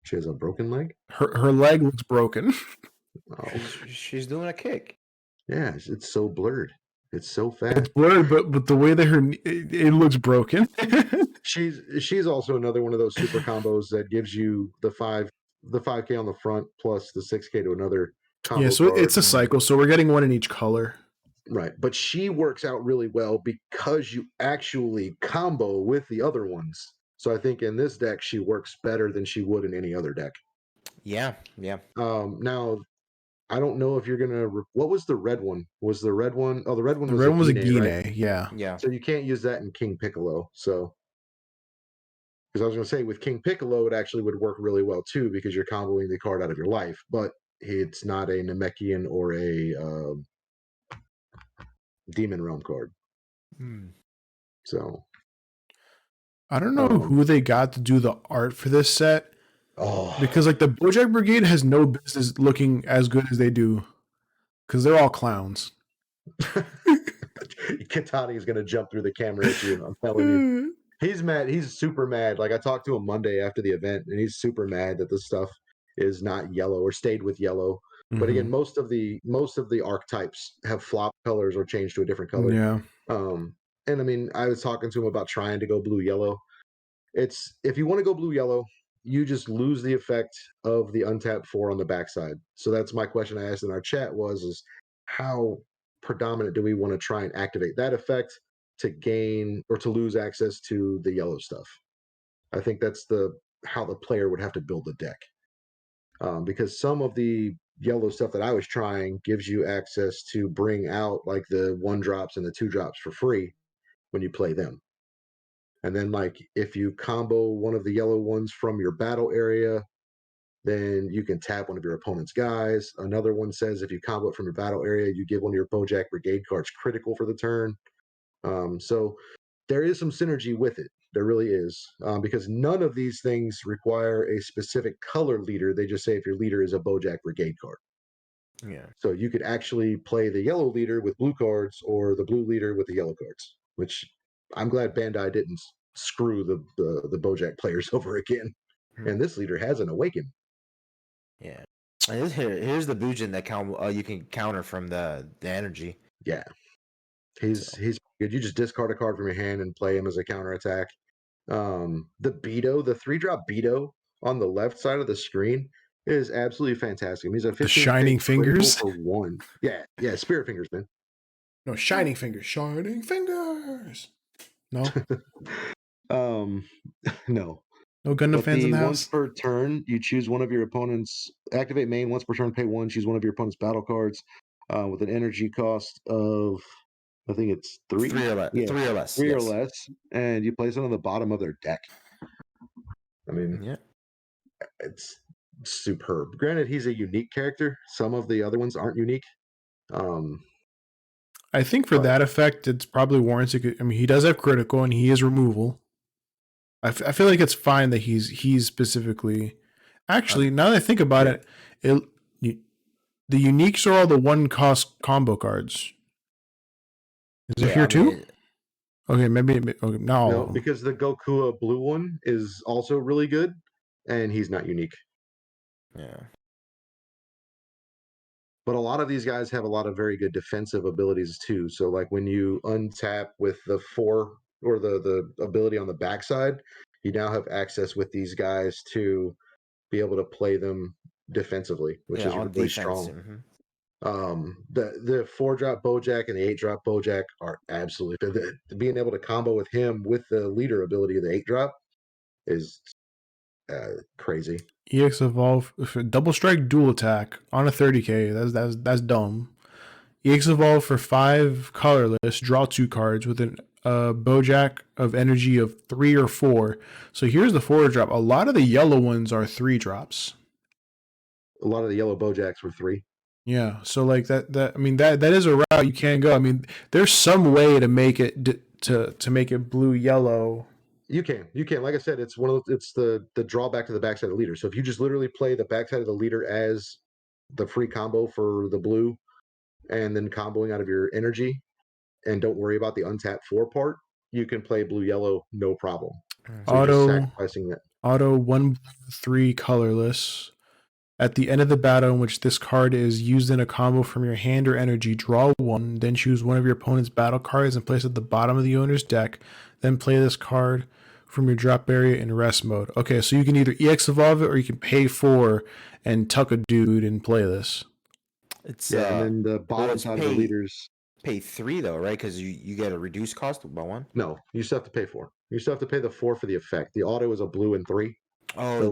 She has a broken leg? Her leg looks broken. Oh. She's doing a kick. Yeah, it's so blurred. It's so fast. It's blurred, but the way that it looks broken. she's also another one of those super combos that gives you the 5K on the front plus the 6K to another combo. Yeah, so card. it's a cycle. So we're getting 1 in each color. Right, but she works out really well because you actually combo with the other ones. So I think in this deck she works better than she would in any other deck. Yeah. Now I don't know if you're gonna. What was the red one? Was the red one? Oh, the red one The was red one was a Gine, Gine, right? yeah. So you can't use that in King Piccolo. So, because I was gonna say with King Piccolo, it actually would work really well too because you're comboing the card out of your life, but it's not a Namekian or a Demon Realm card. So I don't know who they got to do the art for this set. Because like the Bojack Brigade has no business looking as good as they do, because they're all clowns. Katani is gonna jump through the camera at you. I'm telling you, he's mad. He's super mad. Like I talked to him Monday after the event, and he's super mad that this stuff is not yellow or stayed with yellow. But again, most of the archetypes have flop colors or changed to a different color. Yeah. And I mean, I was talking to him about trying to go blue yellow. It's if you want to go blue yellow, you just lose the effect of the untapped 4 on the backside. So that's my question I asked in our chat is how predominant do we want to try and activate that effect to gain or to lose access to the yellow stuff? I think that's how the player would have to build the deck. Because some of the yellow stuff that I was trying gives you access to bring out like the 1 drops and the 2 drops for free when you play them. And then like if you combo one of the yellow ones from your battle area, then you can tap one of your opponent's guys. Another one says if you combo it from your battle area, you give one of your Bojack Brigade cards critical for the turn. So there is some synergy with it. There really is. Because none of these things require a specific color leader. They just say if your leader is a Bojack Brigade card. Yeah. So you could actually play the yellow leader with blue cards or the blue leader with the yellow cards, which I'm glad Bandai didn't screw the Bojack players over again. And this leader hasn't awakened. Yeah. And here's the Bujin that you can counter from the energy. Yeah. He's good. You just discard a card from your hand and play him as a counterattack. The Beto, the 3-drop Beto on the left side of the screen is absolutely fantastic. I mean, he's a 15 the Shining Fingers for 1. Yeah, Spirit Fingers, man. No, Shining Fingers. Shining Fingers. No. No. No Gundam fans in the house. Once per turn, you choose one of your opponent's activate main. Once per turn, pay 1. Choose one of your opponent's battle cards with an energy cost of, I think it's 3. 3 or less. Yeah, 3 or less. 3 or less, and you place it on the bottom of their deck. I mean, yeah, superb. Granted, he's a unique character. Some of the other ones aren't unique. I think for But- that effect, it's probably warranted. I mean, he does have critical and he is removal. I feel like it's fine that he's specifically. Actually, now that I think about it, the uniques are all the one cost combo cards. Is it here too? Okay, maybe. Okay, no, because the Goku blue one is also really good, and he's not unique. Yeah. But a lot of these guys have a lot of very good defensive abilities too. So like when you untap with the 4 or the ability on the backside, you now have access with these guys to be able to play them defensively, which is on really defense. strong. The 4-drop Bojack and the 8-drop Bojack are absolutely being able to combo with him with the leader ability of the 8-drop is crazy. EX Evolve for double strike dual attack on a 30k. That's dumb. EX Evolve for 5 colorless, draw 2 cards with an Bojack of energy of 3 or 4. So here's the 4-drop. A lot of the yellow ones are 3-drops. A lot of the yellow Bojacks were 3. Yeah, so like that I mean that is a route you can go. I mean, there's some way to make it to make it blue yellow. You can. Like I said, it's the drawback to the backside of the leader. So if you just literally play the backside of the leader as the free combo for the blue, and then comboing out of your energy, and don't worry about the untapped 4 part, you can play blue yellow no problem. So you're just sacrificing that. Auto 1 3 colorless. At the end of the battle in which this card is used in a combo from your hand or energy, draw 1, then choose one of your opponent's battle cards and place it at the bottom of the owner's deck. Then play this card from your drop area in rest mode. Okay, so you can either EX Evolve it or you can pay 4 and tuck a dude and play this. It's and then the bottom side of the leaders. Pay 3 though, right? Because you get a reduced cost by 1. No, you still have to pay 4. You still have to pay the 4 for the effect. The auto is a blue and 3. Oh, the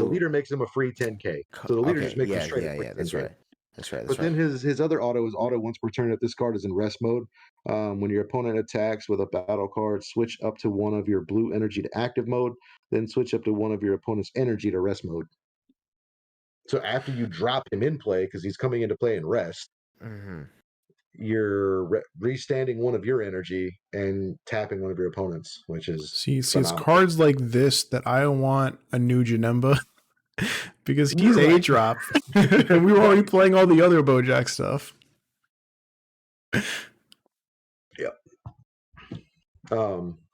leader makes him a free 10k. So the leader just makes him straight. Yeah, that's right. That's right. But then his other auto is auto once per turn. If this card is in rest mode, when your opponent attacks with a battle card, switch up to one of your blue energy to active mode, then switch up to one of your opponent's energy to rest mode. So after you drop him in play, because he's coming into play in rest, you're restanding one of your energy and tapping one of your opponents, which is see it's cards like this that I want a new Janemba because he's Right. A-drop and we were already playing all the other Bojack stuff. Yep.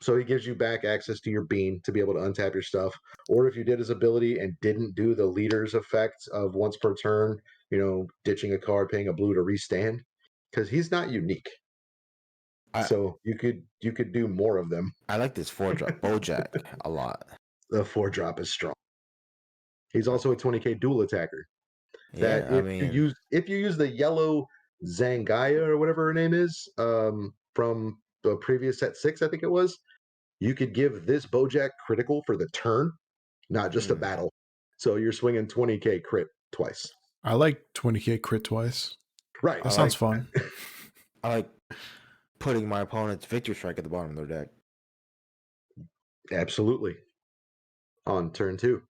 So he gives you back access to your bean to be able to untap your stuff. Or if you did his ability and didn't do the leader's effect of once per turn, ditching a card, paying a blue to restand, because he's not unique. So you could do more of them. I like this 4-drop Bojack a lot. The 4-drop is strong. He's also a 20k dual attacker. Yeah, If you use the yellow Zangaya or whatever her name is, from the previous set 6, I think it was, you could give this Bojack critical for the turn, not just a battle. So you're swinging 20k crit twice. I like 20k crit twice. Right. That sounds fun. I like putting my opponent's victory strike at the bottom of their deck. Absolutely. On turn 2.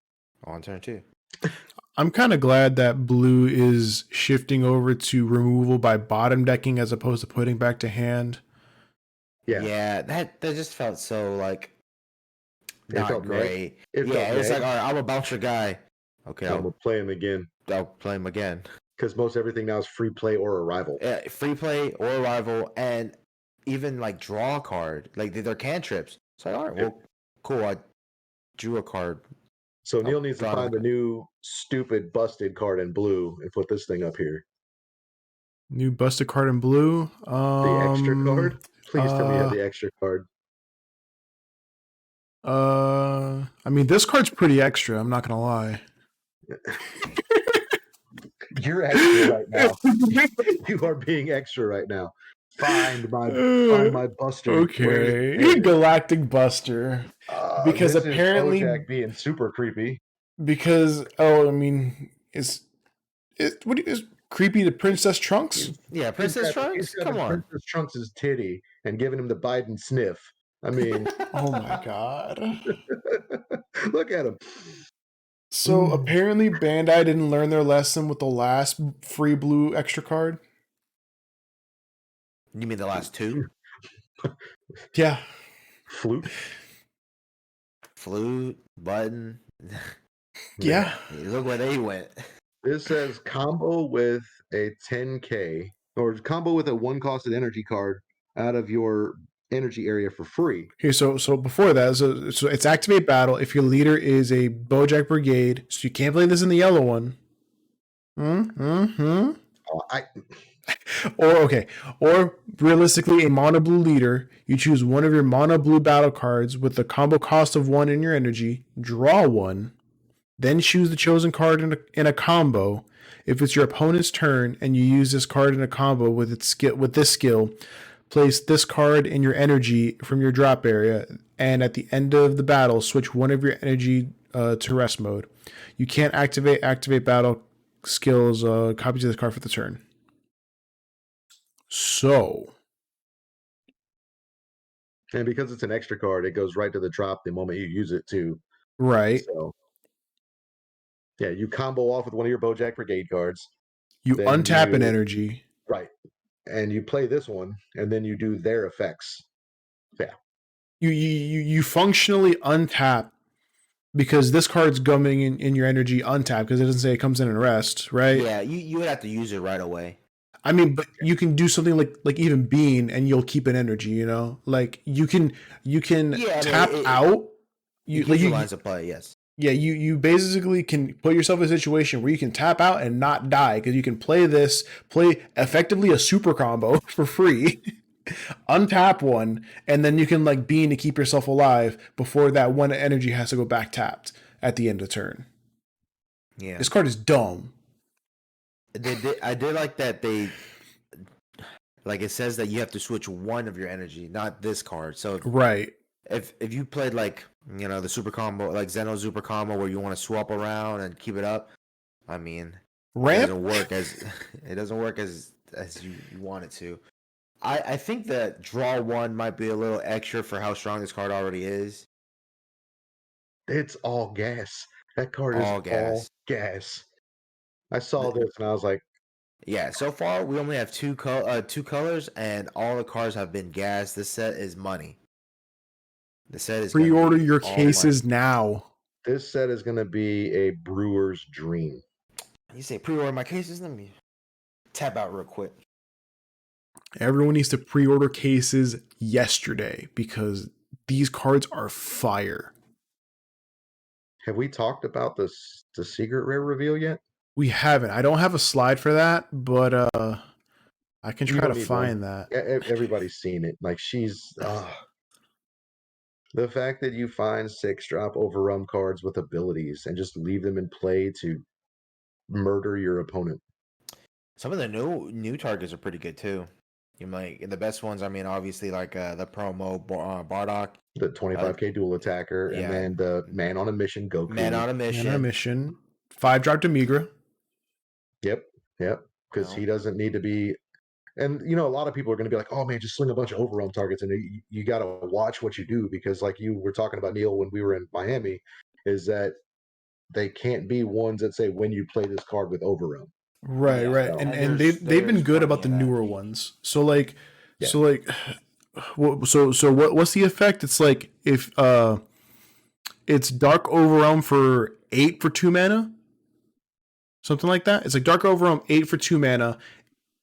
I'm kind of glad that blue is shifting over to removal by bottom decking as opposed to putting back to hand. Yeah, that just felt so like not great. It was like, all right, I'm a bouncer guy. Okay, I'll play him again. I'll play him again. Because most everything now is free play or arrival. Yeah, free play or arrival, and even like draw a card. Like they're cantrips. So all right, well, cool. I drew a card. So Neil needs to find the new stupid busted card in blue and put this thing up here. New busted card in blue. The extra card. Please tell me you have the extra card. I mean, this card's pretty extra. I'm not gonna lie. You're extra right now. You are being extra right now. Find my Buster. Okay, Galactic Buster. Because this apparently, is Bojack being super creepy. Because I mean, what is creepy to Princess Trunks? Yeah, Princess Trunks. Come on, Princess Trunks' titty and giving him the Biden sniff. I mean, oh my god! Look at him. So apparently Bandai didn't learn their lesson with the last free blue extra card. You mean the last two? Yeah. Flute. Flute, button. Yeah. Look where they went. This says combo with a 10K or combo with a one costed energy card out of your energy area for free. Here, so before that, so it's activate battle if your leader is a Bojack Brigade. So you can't play this in the yellow one. Mm-hmm. Or realistically, a Monoblue Leader. You choose one of your Monoblue battle cards with the combo cost of 1 in your energy. Draw 1, then choose the chosen card in a combo. If it's your opponent's turn and you use this card in a combo with this skill, place this card in your energy from your drop area, and at the end of the battle, switch one of your energy to rest mode. You can't activate battle skills copies of this card for the turn. So, and because it's an extra card, it goes right to the drop the moment you use it too. Right. So, yeah, you combo off with one of your Bojack Brigade cards. You untap an energy. Right. And you play this one, and then you do their effects. Yeah. You functionally untap because this card's coming in your energy untapped because it doesn't say it comes in and rest, right? Yeah, you would have to use it right away. I mean, but you can do something like even Bean and you'll keep an energy, you know? Like you can tap out. You lines of play, yes. Yeah, you basically can put yourself in a situation where you can tap out and not die because you can play effectively a super combo for free, untap one, and then you can like Bean to keep yourself alive before that one energy has to go back tapped at the end of turn. Yeah, this card is dumb. I did like that it says that you have to switch one of your energy, not this card. So right. If you played like the super combo, like Zeno super combo, where you want to swap around and keep it up, I mean, it doesn't work as you want it to. I think that draw one might be a little extra for how strong this card already is. It's all gas. That card is all gas. I saw this and I was like, yeah. So far, we only have two colors, and all the cards have been gas. This set is money. The set is pre-order your cases now. This set is going to be a brewer's dream. You say pre-order my cases? Let me tap out real quick. Everyone needs to pre-order cases yesterday because these cards are fire. Have we talked about the secret rare reveal yet? We haven't. I don't have a slide for that, but I can try to find that. Everybody's seen it. Like the fact that you find 6-drop overrun cards with abilities and just leave them in play to murder your opponent. Some of the new targets are pretty good too. You might the best ones. I mean, obviously like the promo Bardock, the 25k dual attacker, and then the man on a mission Goku. Man on a mission. 5-drop Demigra. Yep. Because he doesn't need to be. And a lot of people are going to be like, "Oh man, just sling a bunch of overwhelm targets," and you got to watch what you do because, like you were talking about, Neil, when we were in Miami, is that they can't be ones that say when you play this card with overwhelm. Right. And they've been good about the newer ones. So what's the effect? It's like if it's Dark Overwhelm for 8 for 2 mana, something like that. It's like Dark Overwhelm 8 for 2 mana.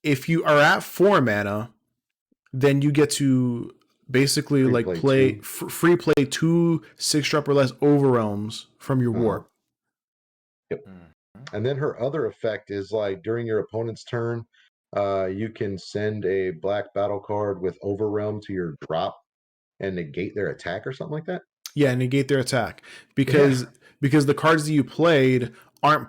If you are at 4 mana, then you get to basically free play 2 6-drop or less Overwhelms from your warp. Yep. And then her other effect is like during your opponent's turn, you can send a black battle card with Overwhelm to your drop and negate their attack or something like that. Yeah, negate their attack because the cards that you played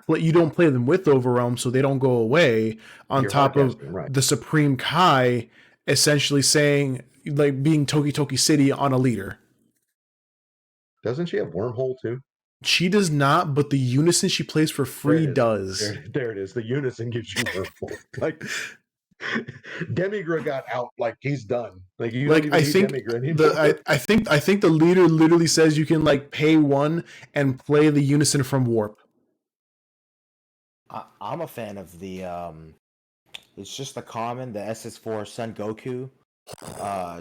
you don't play them with Overwhelm, so they don't go away. On top of the Supreme Kai essentially saying like being Toki City on a leader. Doesn't she have Wormhole too? She does not, but the Unison she plays for free does. There it is. The Unison gives you Wormhole. Like Demigra got out, like he's done. Like you don't even need Demigra anymore. I think the leader literally says you can like pay 1 and play the Unison from Warp. I'm a fan of the it's just the common, the SS4 Sun Goku,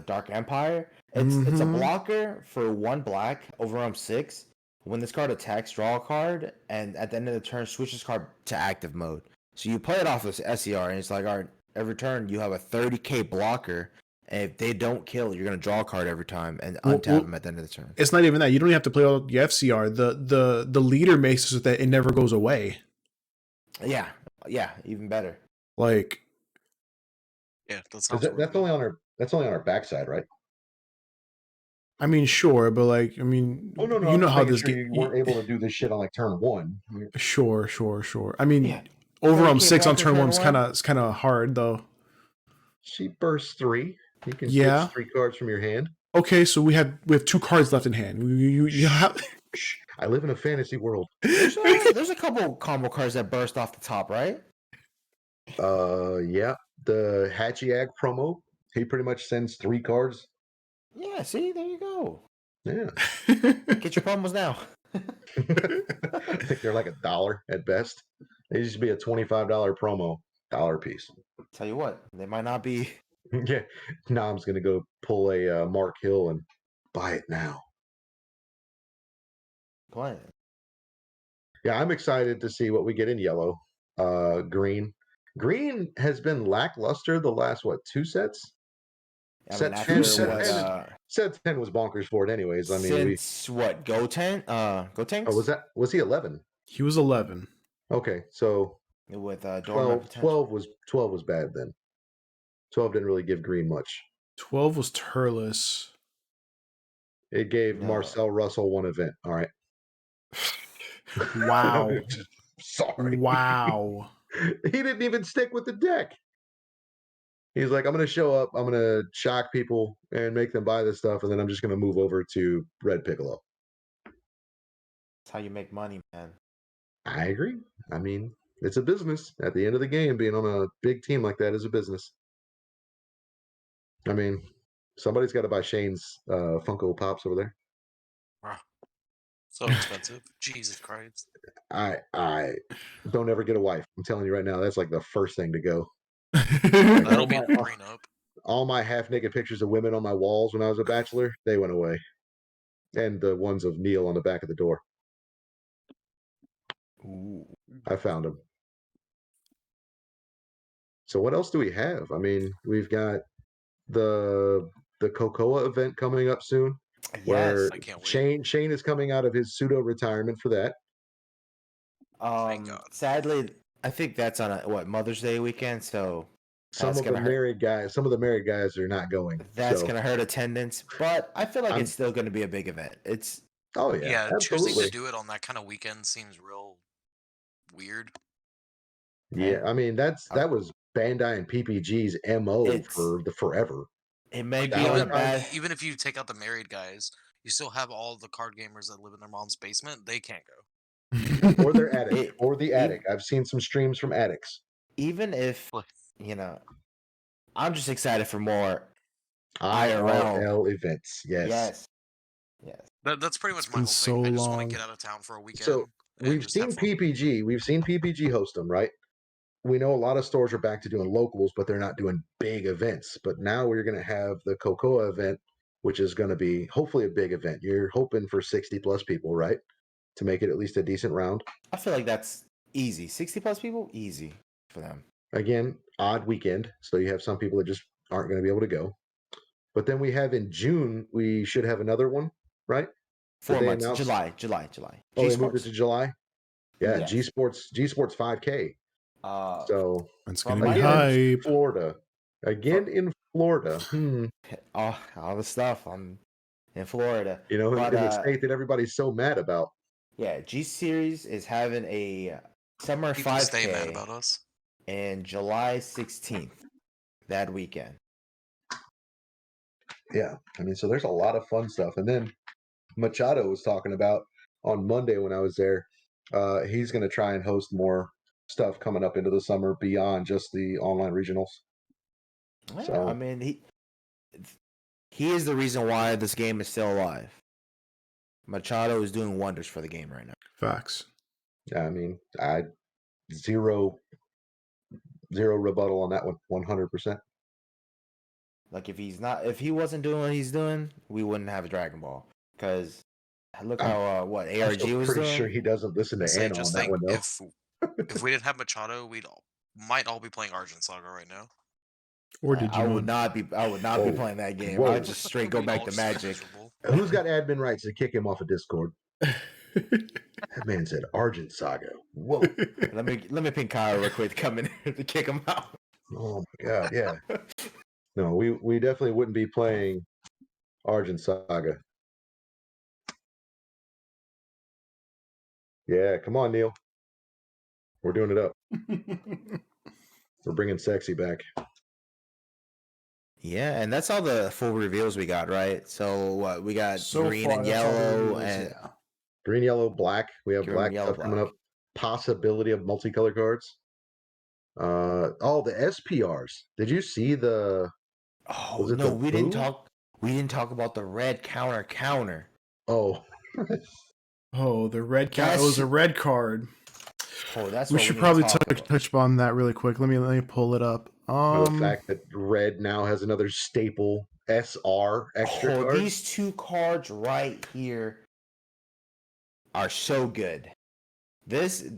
Dark Empire. It's a Mhm. blocker for 1 black over 6. When this card attacks, draw a card, and at the end of the turn, switch this card to active mode. So you play it off as SER, and it's like, all right, every turn you have a 30k blocker, and if they don't kill, you're gonna draw a card every time and untap them at the end of the turn. It's not even that. You don't even have to play all the FCR. The leader makes it so that it never goes away. Yeah, even better. Like, Yeah, that sounds really That's good. only on our backside, right? I mean, sure, but like, I mean, Oh no, you I'm know just how making this sure get. you weren't able to do this shit on like turn 1. Sure. I mean, Yeah, over 30K 6 on blocker turn turn 1 is one? kind of hard though. She bursts 3. You can Yeah. pitch 3 cards from your hand. Okay, so we have 2 cards left in hand. You have. Shh, I live in a fantasy world. There's a couple combo cards that burst off the top, right? Yeah, the Hachiag promo. He pretty much sends 3 cards. Yeah, see, there you go. Yeah, Get your promos now. I think they're like $1 at best. They used to be a $25 promo, $1 piece. Tell you what, they might not be. Yeah, Nom's gonna go pull a Mark Hill and buy it now. Playing. Yeah, I'm excited to see what we get in yellow. Green. Green has been lackluster the last 2 sets? I Set mean, 10 after what? sets. set 10 was bonkers for it anyways. I mean, Since what? Goten? Gotenks? was he 11? He was 11. Okay, so With dormant 12 potential. 12 was bad then. 12 didn't really give Green much. 12 was Turles. It gave No. Marcel Russell 1 event. All right. Wow. Sorry. Wow. He didn't even stick with the deck. He's like, I'm going to show up, I'm going to shock people and make them buy this stuff, and then I'm just going to move over to Red Piccolo. That's how you make money, man. I agree. I mean, it's a business. At the end of the game, being on a big team like that is a business. I mean, somebody's got to buy Shane's Funko Pops over there. Wow. So expensive. Jesus Christ. I don't ever get a wife. I'm telling you right now, that's like the first thing to go. That'll be the prenup. All my half-naked pictures of women on my walls when I was a bachelor, they went away. And the ones of Neil on the back of the door. Ooh. I found them. So what else do we have? I mean, we've got the Cocoa event coming up soon, where Yes. I can't wait. Shane is coming out of his pseudo retirement for that. Thank God. Sadly, I think that's on a Mother's Day weekend, so Some that's of the gonna hurt. some of the married guys are not going. That's so, gonna hurt attendance, but I feel like I'm- it's still gonna be a big event. It's oh yeah, Yeah, choosing absolutely. to do it on that kind of weekend seems real weird. Yeah, I mean that Um, was Bandai and PPG's MO It's- for the forever. it may Like, be on a even bad. even if you take out the married guys, you still have all the card gamers that live in their mom's basement. They can't go. Or their attic, It- or the attic. I've seen some streams from attics. Even if What? I'm just excited for more. IRL events, yes. Yes. That's pretty much It's my been whole so thing. I just want long. to get out of town for a weekend. So and we've just have seen fun. PPG host them, right? We know a lot of stores are back to doing locals, but they're not doing big events. But now we're going to have the Cocoa event, which is going to be hopefully a big event. You're hoping for 60 plus people, right? To make it at least a decent round. I feel like that's easy. 60 plus people, easy for them. Again, odd weekend. So you have some people that just aren't going to be able to go. But then we have in June, we should have another one, right? 4 they months. announce- July. Oh, they moved it to July? Yeah, Yes. G Sports 5K. So It's From gonna be my hype. Florida. Again in Florida. all the stuff. I'm in Florida. You know, But, in the state that everybody's so mad about. Yeah, G Series is having a summer People 5K stay mad about us. in July 16th, that weekend. Yeah, I mean, so there's a lot of fun stuff. And then Machado was talking about on Monday when I was there, he's going to try and host more stuff coming up into the summer beyond just the online regionals. Yeah, So- I mean, he is the reason why this game is still alive. Machado is doing wonders for the game right now. Facts. Yeah, I mean, I zero rebuttal on that one. 100%. Like if he wasn't doing what he's doing, we wouldn't have a Dragon Ball. Because look how what I'm ARG still was pretty doing. sure he doesn't listen to Say, Anna on just that think one though. if we didn't have Machado, might all be playing Argent Saga right now. Or I would Digimon. not be. I would not Whoa. be playing that game. Whoa. I would just straight go We'd back all to just be Magic. miserable. Who's got admin rights to kick him off of Discord? That man said Argent Saga. Whoa. Let me ping Kyle real quick to come in here to kick him out. Oh my god, yeah. No, we definitely wouldn't be playing Argent Saga. Yeah, come on, Neil. We're doing it up. We're bringing sexy back. Yeah, and that's all the full reveals we got, right? So what we got So green far, and that's all the yellow reveals, and yeah. Green, yellow, black. We have Green, black yellow, stuff coming black. up. Possibility of multicolor cards. The SPRs. Did you see the? Oh Was it no, the we didn't blue? talk. We didn't talk about the red counter. Oh, Oh, the red count. It was a red card. Oh, that's We what should we probably need to talk about. touch upon that really quick. Let me pull it up. the fact that red now has another staple SR extra card. These two cards right here are so good. This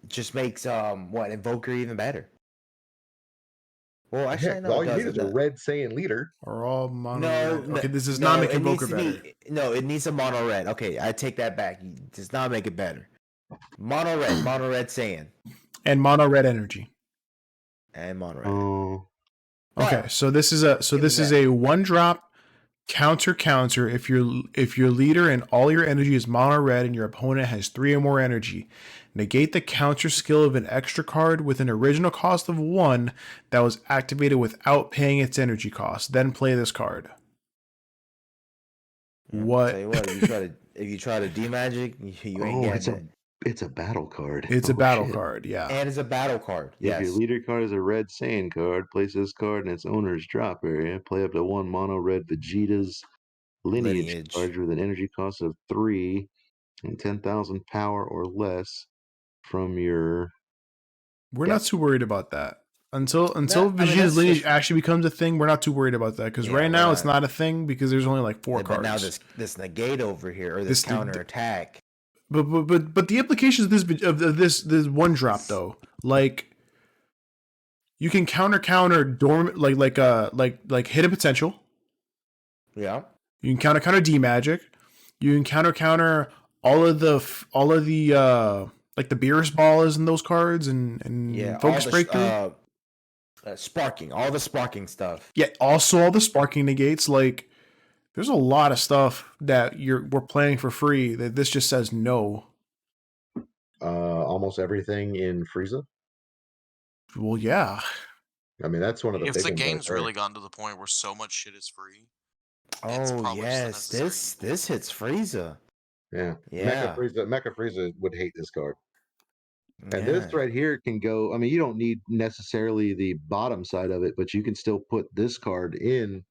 just makes Invoker even better. Well, actually, Heck, no, all it you need doesn't. is a red Saiyan leader. Are all mono No, red. Okay, this does not make it needs Invoker to better. No, it needs a mono red. Okay, I take that back. It does not make it better. Mono red Saiyan. And mono red energy. And mono red. Oh, Okay, But, so this is a 1-drop counter if your leader and all your energy is mono red and your opponent has 3 or more energy. Negate the counter skill of an extra card with an original cost of 1 that was activated without paying its energy cost. Then play this card. yeah, What? Tell you what, if you try to D-Magic, you ain't getting it. it's a battle card. It's a battle shit. card, yeah. And it's a battle card. If your Yes. leader card is a red Saiyan card, place this card in its owner's drop area. Play up to 1 mono red Vegeta's lineage card with an energy cost of 3 and 10,000 power or less from your. We're not too worried about that. Until Vegeta's lineage actually becomes a thing, we're not too worried about that. Because right now it's not a thing because there's only like 4 cards. But now this negate over here, or this counter attack. But the implications of this 1-drop though, like you can counter dormant like hidden potential. Yeah. You can counter D-Magic. You can counter all of the like the Beerus Ball is in those cards and Focus Breakthrough. Sparking, all the sparking stuff. Yeah, also all the sparking negates. Like, there's a lot of stuff that we're playing for free that this just says no. Almost everything in Frieza. Well, yeah. I mean, that's one of the. If big the ones game's right there. really gotten to the point where so much shit is free. Oh yes, this hits Frieza. Yeah. Yeah. Mecha Frieza would hate this card. And this right here can go. I mean, you don't need necessarily the bottom side of it, but you can still put this card in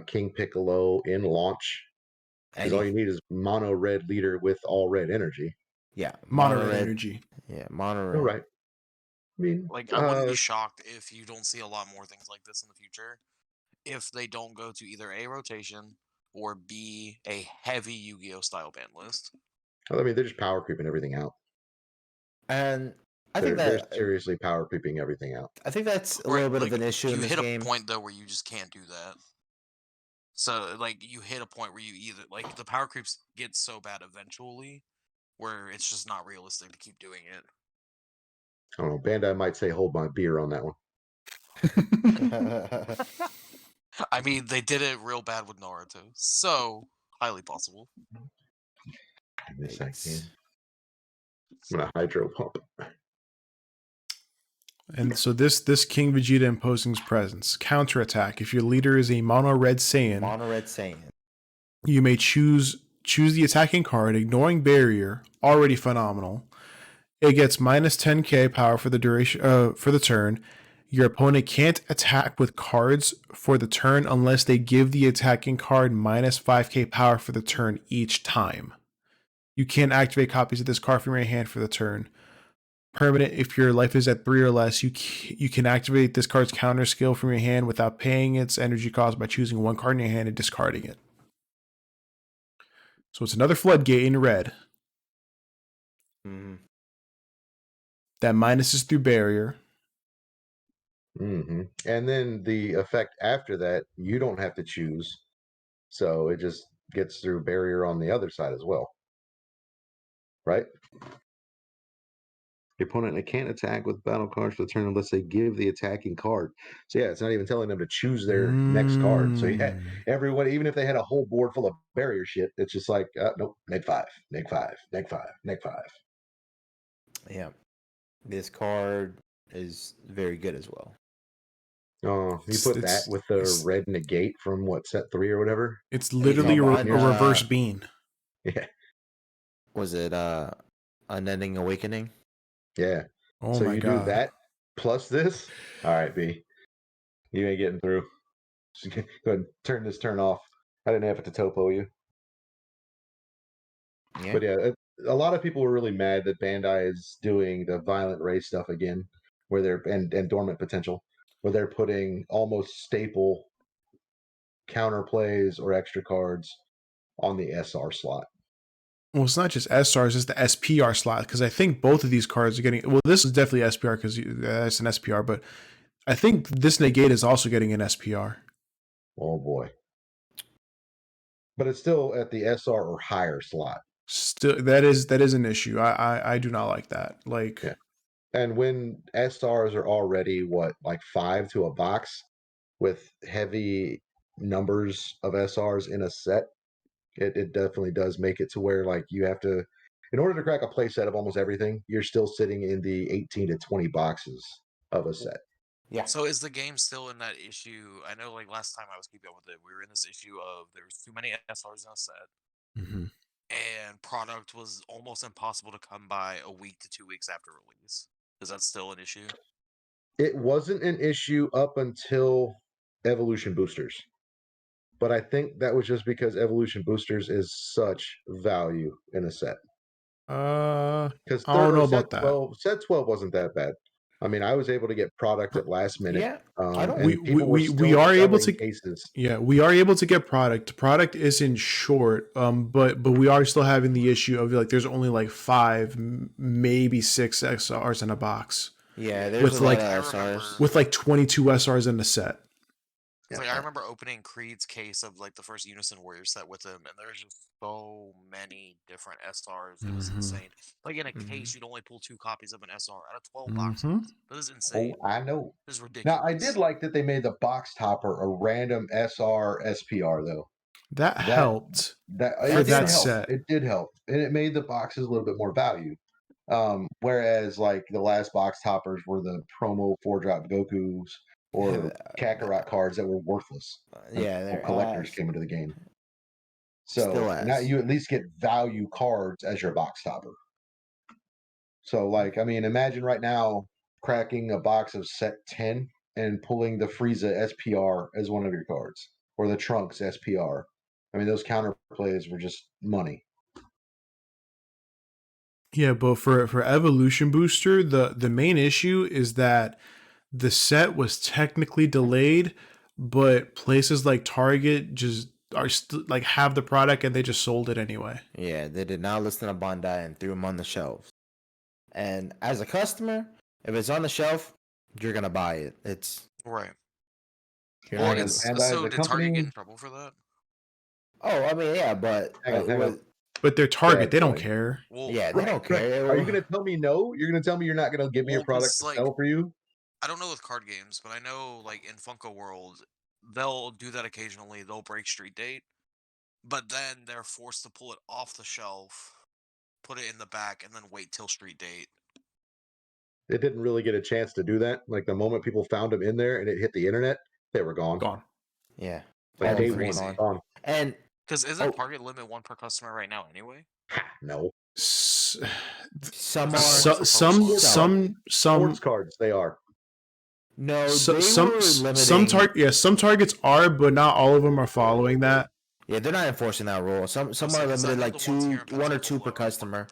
King Piccolo in launch. Because all you need is mono red leader with all red energy. Yeah, mono red energy. Yeah, mono red. All right. I mean, like I wouldn't be shocked if you don't see a lot more things like this in the future, if they don't go to either A, rotation, or B, a heavy Yu-Gi-Oh style ban list. I mean, they're just power creeping everything out. And I think they're seriously power creeping everything out. I think that's a little bit of an issue in this game. You hit a point though where you just can't do that. So like you hit a point where you either like the power creeps get so bad eventually where it's just not realistic to keep doing it. I don't know. Bandai might say hold my beer on that one. I mean, they did it real bad with Naruto, so highly possible. Yes, I can. I'm gonna hydro pump. And so this King Vegeta imposing his presence. Counterattack. If your leader is a mono red Saiyan, you may choose the attacking card, ignoring barrier. Already phenomenal. It gets minus 10k power for the duration for the turn. Your opponent can't attack with cards for the turn unless they give the attacking card minus 5k power for the turn each time. You can't activate copies of this card from your hand for the turn. permanent. If your life is at 3 or less, you can activate this card's counter skill from your hand without paying its energy cost by choosing one card in your hand and discarding it. So it's another floodgate in red. Mm-hmm. That minuses through barrier. Mm-hmm. And then the effect after that, you don't have to choose. So it just gets through barrier on the other side as well. Right? The opponent can't attack with battle cards for the turn unless they give the attacking card. So yeah, it's not even telling them to choose their next card. So yeah, everyone, even if they had a whole board full of barrier shit, it's just like, nope, neg 5, neg 5, neg 5, neg 5. Yeah. This card is very good as well. Oh, you put that with the red negate from what, set 3 or whatever? It's literally a reverse bean. Yeah. Was it Unending Awakening? Yeah. Oh so my you god. do that plus this? All right, B. You ain't getting through. Just go ahead and turn this turn off. I didn't have it to topo you. Yeah. But yeah, a lot of people were really mad that Bandai is doing the violent ray stuff again, where they're and dormant potential, where they're putting almost staple counterplays or extra cards on the SR slot. Well, it's not just SRs, it's the SPR slot, because I think both of these cards are getting... Well, this is definitely SPR because it's an SPR, but I think this negate is also getting an SPR. Oh, boy. But it's still at the SR or higher slot. Still, that is an issue. I do not like that. Like, yeah. And when SRs are already, like 5 to a box with heavy numbers of SRs in a set, it definitely does make it to where, like, you have to, in order to crack a play set of almost everything, you're still sitting in the 18 to 20 boxes of a set. Yeah. So is the game still in that issue? I know, like, last time I was keeping up with it, we were in this issue of there's too many SRs in a set, and product was almost impossible to come by a week to 2 weeks after release. Is that still an issue? It wasn't an issue up until Evolution Boosters. But I think that was just because Evolution Boosters is such value in a set. Because I don't know about that. Set 12 wasn't that bad. I mean, I was able to get product at last minute. Yeah, we are able to cases. Yeah, we are able to get product. Product isn't short, but we are still having the issue of, like, there's only like 5, maybe 6 SRs in a box. Yeah, there's with a like lot of SRs. with like 22 SRs in the set. Like, I remember opening Creed's case of, like, the first Unison Warrior set with him, and there's just so many different SRs. It was insane. Like, in a case, you'd only pull 2 copies of an SR out of 12 boxes. That is insane. Oh, I know. This is ridiculous. Now, I did like that they made the box topper a random SR SPR, though. That helped for that set. It did help, and it made the boxes a little bit more value. Whereas, like, the last box toppers were the promo 4-drop Gokus or Kakarot cards that were worthless. Yeah, collectors came into the game. So now you at least get value cards as your box topper. So, like, I mean, imagine right now cracking a box of set 10 and pulling the Frieza SPR as one of your cards, or the Trunks SPR. I mean, those counter plays were just money. Yeah, but for Evolution Booster, the main issue is that the set was technically delayed, but places like Target just are like have the product and they just sold it anyway. Yeah, they did not listen to Bandai and threw them on the shelves. And as a customer, if it's on the shelf, you're gonna buy it. It's right. Well, so did Target get in trouble for that? Oh, I mean, yeah, but but they're Target. They don't care. Well, yeah, they don't care. Are you going to tell me no? You're going to tell me you're not going to give me a product to sell for you? I don't know with card games, but I know, like, in Funko World, they'll do that occasionally. They'll break Street Date, but then they're forced to pull it off the shelf, put it in the back, and then wait till Street Date. It didn't really get a chance to do that. Like, the moment people found them in there and it hit the internet, they were gone. Yeah. Like, day one, gone. And because isn't Target limit 1 per customer right now anyway? No. Some sports cards they are. No, some Targets are, but not all of them are following that. Yeah, they're not enforcing that rule. Some are limited, like 1 or 2 per customer.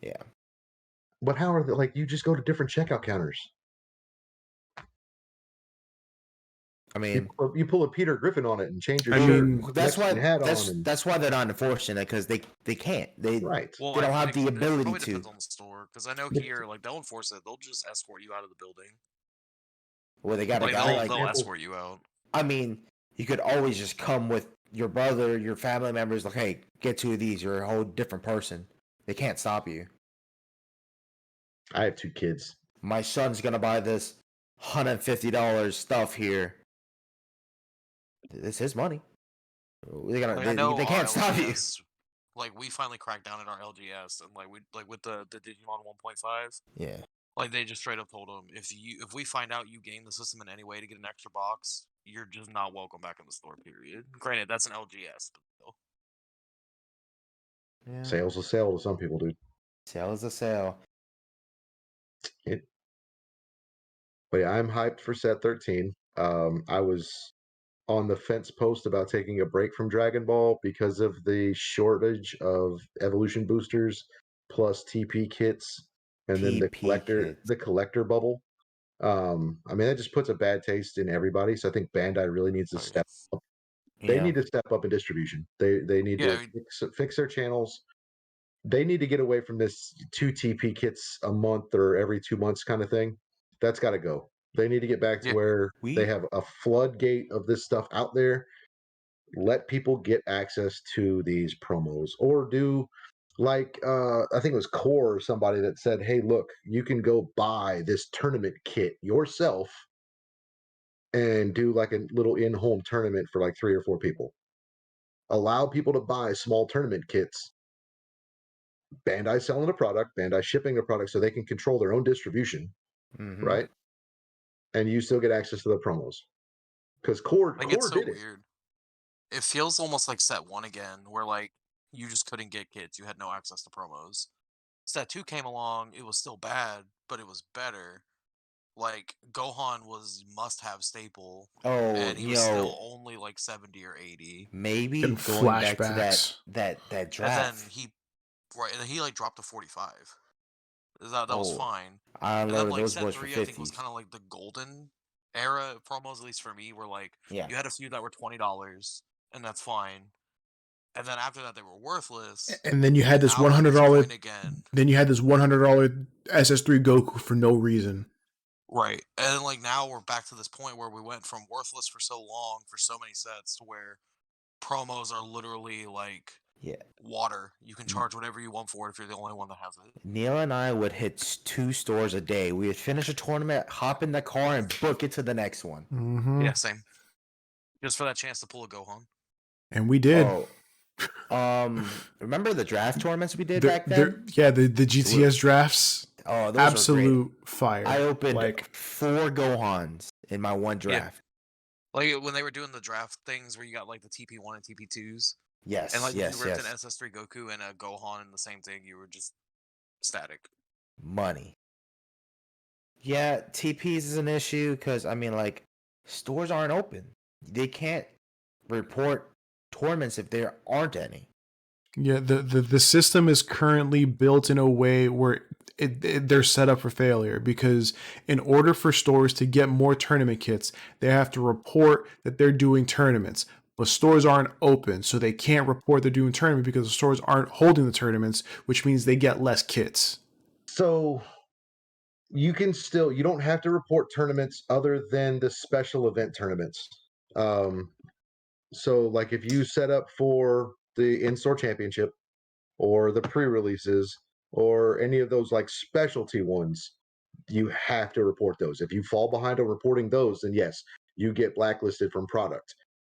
Yeah. But how are they, like, you just go to different checkout counters. I mean, You pull a Peter Griffin on it and change your I shirt, mean, and put the that's Mexican why hat on, and that's why they're not enforcing it, because they can't. right. Well, They don't have the it ability probably to. depends on the store, because I know here, like they'll enforce it. They'll just escort you out of the building. Where they got a Like guy like. they'll escort you out. I mean, you could always just come with your brother, your family members. Like, hey, get 2 of these. You're a whole different person. They can't stop you. I have 2 kids. My son's gonna buy this $150 stuff here. It's his money. Like, I know They our can't stop you. LGS, like we finally cracked down at our LGS, and like with the Digimon 1.5, Yeah. like they just straight up told them if we find out you game the system in any way to get an extra box, you're just not welcome back in the store. Period. Granted, that's an LGS, but still. Yeah. Sale's a sale to some people, dude. Sale is a sale. But yeah, I'm hyped for set 13. I was on the fence post about taking a break from Dragon Ball because of the shortage of evolution boosters plus TP kits, and then TP kits. the collector bubble. I mean, that just puts a bad taste in everybody. So I think Bandai really needs to Oh, step yeah. up. They Yeah. need to step up in distribution. They need Yeah, to fix their channels. They need to get away from this 2 TP kits a month or every 2 months kind of thing. That's got to go. They need to get back to Yeah. where they We have a floodgate of this stuff out there. Let people get access to these promos, or do like I think it was Core or somebody that said, "Hey, look, you can go buy this tournament kit yourself and do like a little in-home tournament for like 3 or 4 people. Allow people to buy small tournament kits. Bandai selling the product, Bandai shipping the product, so they can control their own distribution, Mhm. right? And you still get access to the promos because Core like it's so did it. weird. It feels almost like set 1 again, where like you just couldn't get kits. You had no access to promos. Set 2 came along. It was still bad, but it was better. Like Gohan was must-have staple, Oh, and he was still only like 70 or 80. maybe Getting going back to flashbacks. that And draft. then he like dropped to 45. That was Oh, fine. I And then remember like those set boys for 3, I think was 50s. kind of like the golden era of promos, at least for me, where like Yeah. you had a few that were $20, and that's fine. And then after that, they were worthless. And then you had And this now we're at this $100. point again. Then you had this $100 SS3 Goku for no reason. Right. And like now we're back to this point where we went from worthless for so long for so many sets to where promos are literally like Yeah. water. You can charge whatever you want for it if you're the only one that has it. Neil and I would hit 2 stores a day. We would finish a tournament, hop in the car, and book it to the next one. Mm-hmm. Yeah, same. Just for that chance to pull a Gohan. And we did. Remember the draft tournaments we did The- back then? the GTS drafts. Oh, those Absolute were great. fire. I opened like 4 Gohans in my one draft. Like when they were doing the draft things where you got like the TP1 and TP2s. Yes, And like yes, you ripped yes. an SS3 Goku and a Gohan in the same thing, you were just static. Money. Yeah, TPs is an issue because, I mean, like, stores aren't open. They can't report tournaments if there aren't any. Yeah, the system is currently built in a way where they're set up for failure, because in order for stores to get more tournament kits, they have to report that they're doing tournaments. But stores aren't open, so they can't report they're doing tournament because the stores aren't holding the tournaments, which means they get less kits. So you don't have to report tournaments other than the special event tournaments. So like if you set up for the in-store championship or the pre-releases or any of those like specialty ones, you have to report those. If you fall behind on reporting those, then yes, you get blacklisted from product.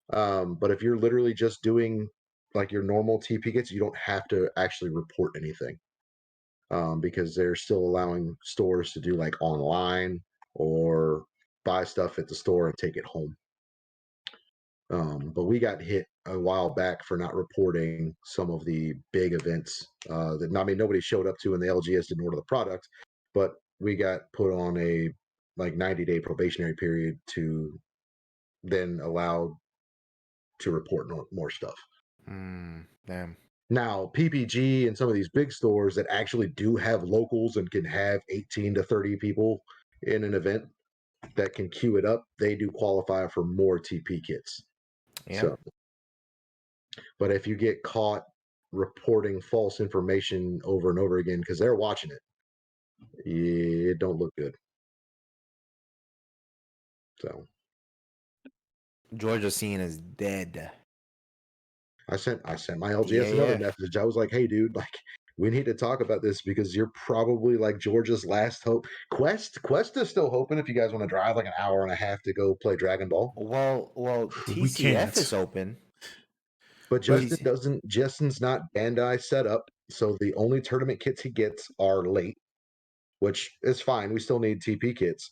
But if you're literally just doing like your normal TP kits, you don't have to actually report anything, because they're still allowing stores to do like online or buy stuff at the store and take it home. But we got hit a while back for not reporting some of the big events that, I mean, nobody showed up to, and the LGS didn't order the product, but we got put on a like 90-day probationary period to then allow to report more stuff. Damn. Now, PPG and some of these big stores that actually do have locals and can have 18 to 30 people in an event that can queue it up, they do qualify for more TP kits. Yeah. So, but if you get caught reporting false information over and over again because they're watching it, it don't look good. So Georgia's scene is dead. I sent my LGS another message. I was like, hey, dude, like, we need to talk about this because you're probably like Georgia's last hope. Quest is still hoping if you guys want to drive like an hour and a half to go play Dragon Ball. Well, We TCF can't. is open. But Justin's not Bandai set up, so the only tournament kits he gets are late, which is fine. We still need TP kits.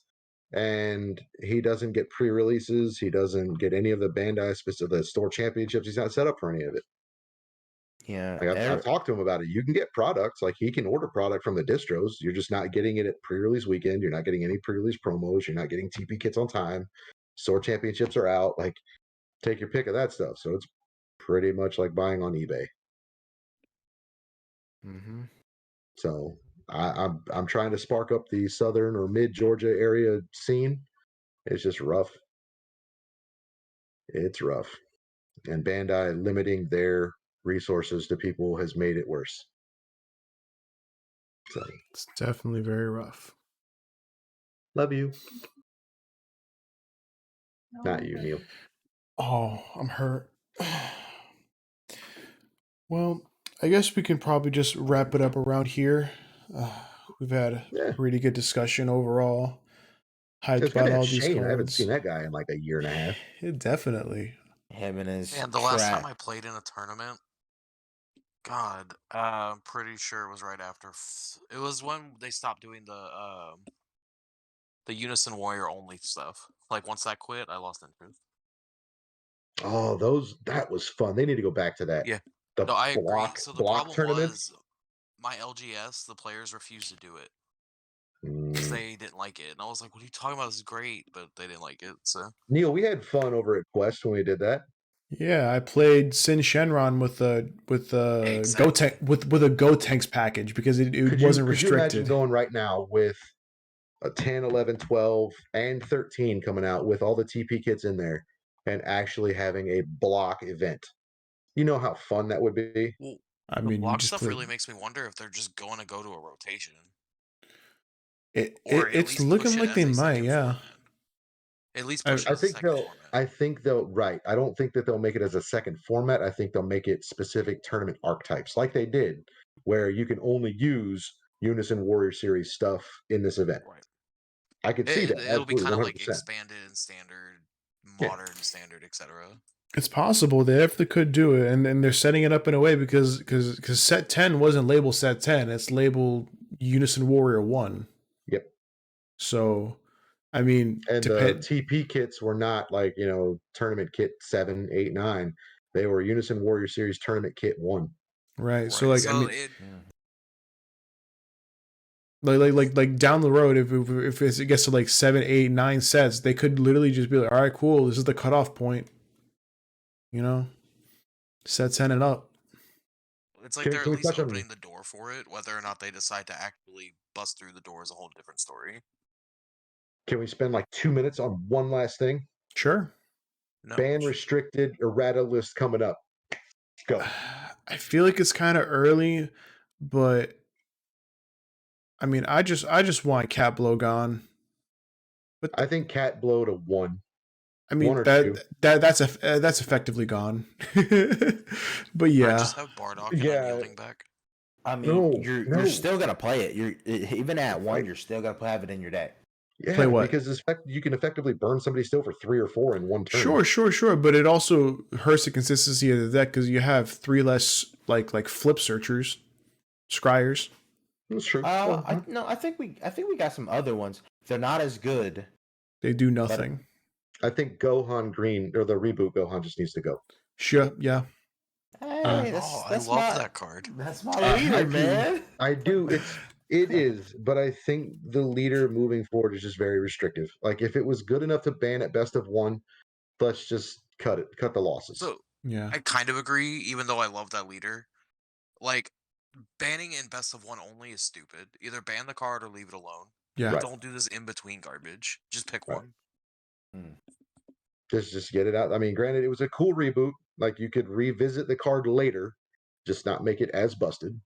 And he doesn't get pre-releases. He doesn't get any of the Bandai specific the store championships. He's not set up for any of it. Yeah. Like I've talked to him about it. You can get products, like he can order product from the distros. You're just not getting it at pre-release weekend. You're not getting any pre-release promos. You're not getting TP kits on time. Store championships are out. Like, take your pick of that stuff. So it's pretty much like buying on eBay. Mm-hmm. So I'm trying to spark up the southern or mid Georgia area scene. It's just rough. It's rough. And Bandai limiting their resources to people has made it worse. So It's definitely very rough. love you. Not you, Neil. Oh, I'm hurt. Well, I guess we can probably just wrap it up around here. We've had a pretty good discussion overall. Hyped It's about kind of all a these shame. cards. I haven't seen that guy in like a year and a half. Definitely. Him and his And the last time I played in a tournament, God, I'm pretty sure it was right after. It was when they stopped doing the Unison Warrior only stuff. Like once that quit, I lost interest. Oh, that was fun. They need to go back to that. Yeah. The No, I agree. block So the block problem tournaments. was my LGS, the players refused to do it because they didn't like it, and I was like, "What are you talking about? This is great," but they didn't like it. So Neil, we had fun over at Quest when we did that. Yeah, I played Sin Shenron with a Exactly. Gotenks with a Gotenks package because it wasn't Could you restricted. imagine going right now with a 10, 11, 12, and 13 coming out with all the TP kits in there and actually having a block event? You know how fun that would be? well, I the mean, you block just stuff really makes me wonder if they're just going to go to a rotation, or at it's least push looking it like as they a might, second yeah. format. At least push it I as a think second format. right. I don't think that they'll make it as a second format. I think they'll make it specific tournament archetypes like they did, where you can only use Unison Warrior Series stuff in this event. Right. I could see that. It'll be Absolutely, kind of like 100%. expanded and standard, Yeah. modern, standard, etc. It's possible they definitely could do it, and they're setting it up in a way because set 10 wasn't labeled set 10. It's labeled Unison Warrior 1. Yep. So, I mean, And the TP kits were not like, tournament kit 7, 8, 9. They were Unison Warrior Series tournament kit 1. Right. So like, So I mean, like down the road, if it gets to like 7, 8, 9 sets, they could literally just be like, all right, cool, this is the cutoff point. Set 10 and up. It's like they're at least opening the door for it. Whether or not they decide to actually bust through the door is a whole different story. Can we spend like 2 minutes on one last thing? Sure. No. Ban restricted errata list coming up. Go. I feel like it's kind of early, but I mean, I just want Cat Blow gone. But I think Cat Blow to 1. I mean, that's effectively gone. But yeah, I just have Bardock and Unyielding back. I mean, you're still gonna play it. You're even at 1, you're still gonna have it in your deck. Yeah, play what? Because you can effectively burn somebody still for 3 or 4 in one turn. Sure. But it also hurts the consistency of the deck because you have 3 less like flip searchers, scryers. That's true. I think we got some other ones. They're not as good. They do nothing. I think Gohan Green or the reboot Gohan just needs to go. Sure. Yeah. Hey, I love that card. That's my leader, man. I do. It is, but I think the leader moving forward is just very restrictive. Like if it was good enough to ban at best of 1, let's just cut the losses. So yeah, I kind of agree, even though I love that leader. like banning in best of one only is stupid. Either ban the card or leave it alone. Yeah. Right. Don't do this in between garbage. Just pick Right. one. Just get it out. I mean, granted, it was a cool reboot. Like you could revisit the card later, just not make it as busted.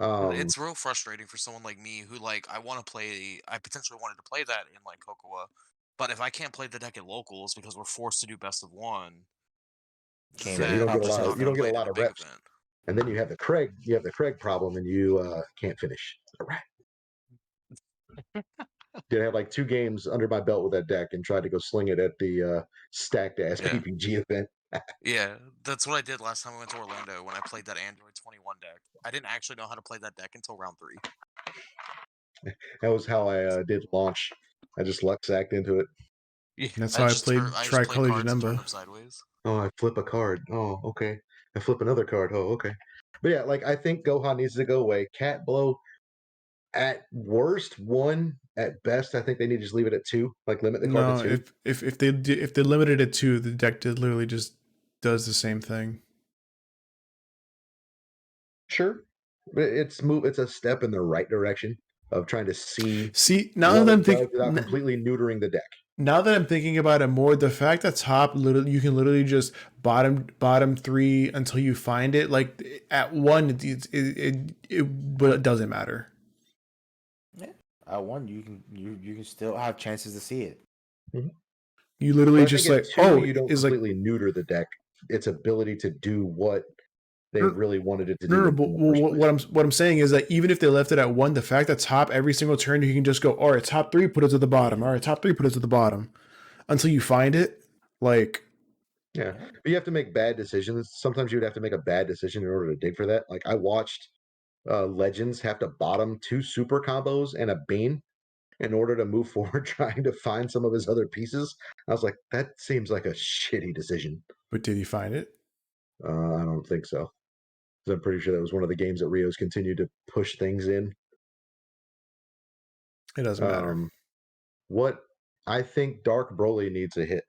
It's real frustrating for someone like me who like I potentially wanted to play that in like Cocoa, but if I can't play the deck at locals because we're forced to do best of one, Can't Yeah, do you it. don't get a I'm just lot. not You gonna don't get play a it in lot a of big reps, event. and then you have the Craig. You have the Craig problem, and you can't finish. All right. Did have like 2 games under my belt with that deck, and tried to go sling it at the stacked ass Yeah. PPG event. Yeah, that's what I did last time I went to Orlando when I played that Android 21 deck. I didn't actually know how to play that deck until round 3. That was how I did launch. I just luck sacked into it. Yeah, That's how I played I just played Tricolor cards and turned Janemba. them sideways. Oh, I flip a card. Oh, okay. I flip another card. Oh, okay. But yeah, like I think Gohan needs to go away. Cat blow at worst 1, at best I think they need to just leave it at 2. Like limit the card No, to 2. if they limited it to, the deck did literally just does the same thing. Sure, but it's a step in the right direction of trying to see See, now what that I'm it does thinking, without completely neutering the deck. now that I'm thinking about it more, the fact that top literally you can literally just bottom 3 until you find it. Like at 1, but it doesn't matter. Yeah. At 1, you can still have chances to see it. You literally But I just think like, at 2, oh, you don't is like, completely neuter the deck. Its ability to do what they No, really wanted it to no, do no. in But the first place. what I'm saying is that even if they left it at 1, the fact that top every single turn you can just go, all right, top 3, put it to the bottom. All right, top 3, put it to the bottom until you find it. Like, Yeah, Yeah. but you have to make bad decisions. Sometimes you would have to make a bad decision in order to dig for that. Like I watched Legends have to bottom 2 super combos and a Bane in order to move forward, trying to find some of his other pieces. I was like, that seems like a shitty decision. but did you find it? I don't think so. 'Cause I'm pretty sure that was one of the games that Rios continued to push things in. It doesn't matter. What I think Dark Broly needs a hit.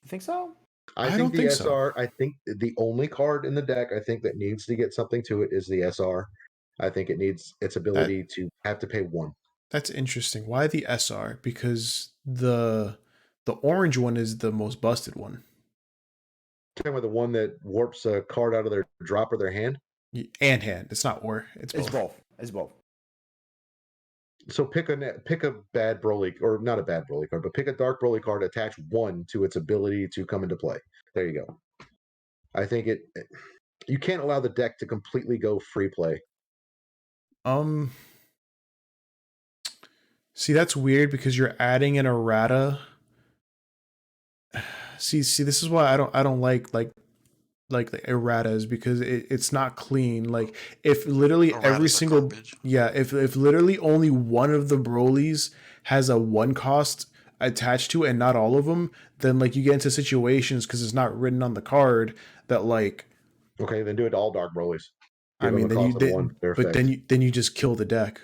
You think so? I I think don't the think so. SR, I think the only card in the deck I think that needs to get something to it is the SR. I think it needs its ability to have to pay 1. That's interesting. Why the SR? Because the orange one is the most busted one. Talking about the one that warps a card out of their drop or their hand. And hand. It's not or. It's both. It's both. It's both. So pick a bad Broly, or not a bad Broly card, but pick a Dark Broly card, attach 1 to its ability to come into play. There you go. I think you can't allow the deck to completely go free play. See, that's weird because you're adding an errata. See, this is why I don't like the erratas, because it's not clean. Like if literally every Erratas are single garbage. if literally only one of the Brolys has a 1 cost attached to it and not all of them, then like you get into situations because it's not written on the card that like, Okay, then do it to all Dark Brolys. I Give mean, them a then you cost of did, 1 for their but effect. then you just kill the deck,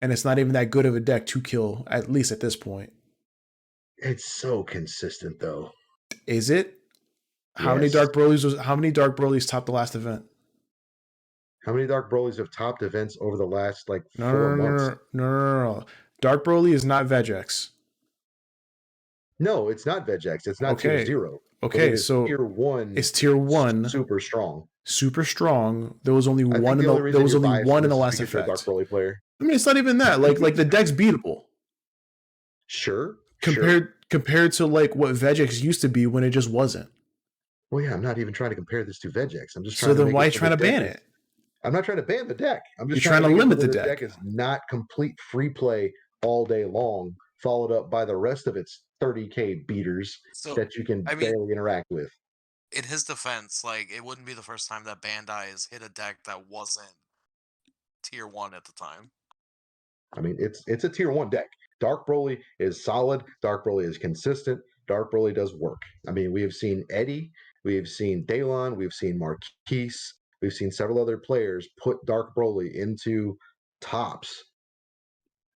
and it's not even that good of a deck to kill, at least at this point. It's so consistent though. Is it? How many Yes. Dark Brolys topped the last event? How many Dark Brolys have topped events over the last like No, 4 months? No. Dark Broly is not Vegex. No, it's not Vegex. It's not tier Okay. 0. But it Okay, is so tier 1. it's tier 1, super strong. super strong. There was only I one think in the only there reason was you're only biased to one in this the is last because you're a Dark effect. Broly player. I mean, it's not even that. Like the deck's beatable Sure. compared to like what Vegex used to be when it just wasn't. Well, yeah, I'm not even trying to compare this to Vegex. I'm just So trying to then make why are it you so trying the to deck ban is. it? I'm not trying to ban the deck. I'm just You're trying to make it so limit that the the deck. deck is not complete free play all day long, followed up by the rest of its 30k beaters So that you can I mean, barely interact with. in his defense, like it wouldn't be the first time that Bandai has hit a deck that wasn't tier 1 at the time. I mean, it's a tier 1 deck. Dark Broly is solid. Dark Broly is consistent. Dark Broly does work. I mean, we have seen Eddie, we have seen Daylon, we've seen Marquise, we've seen several other players put Dark Broly into tops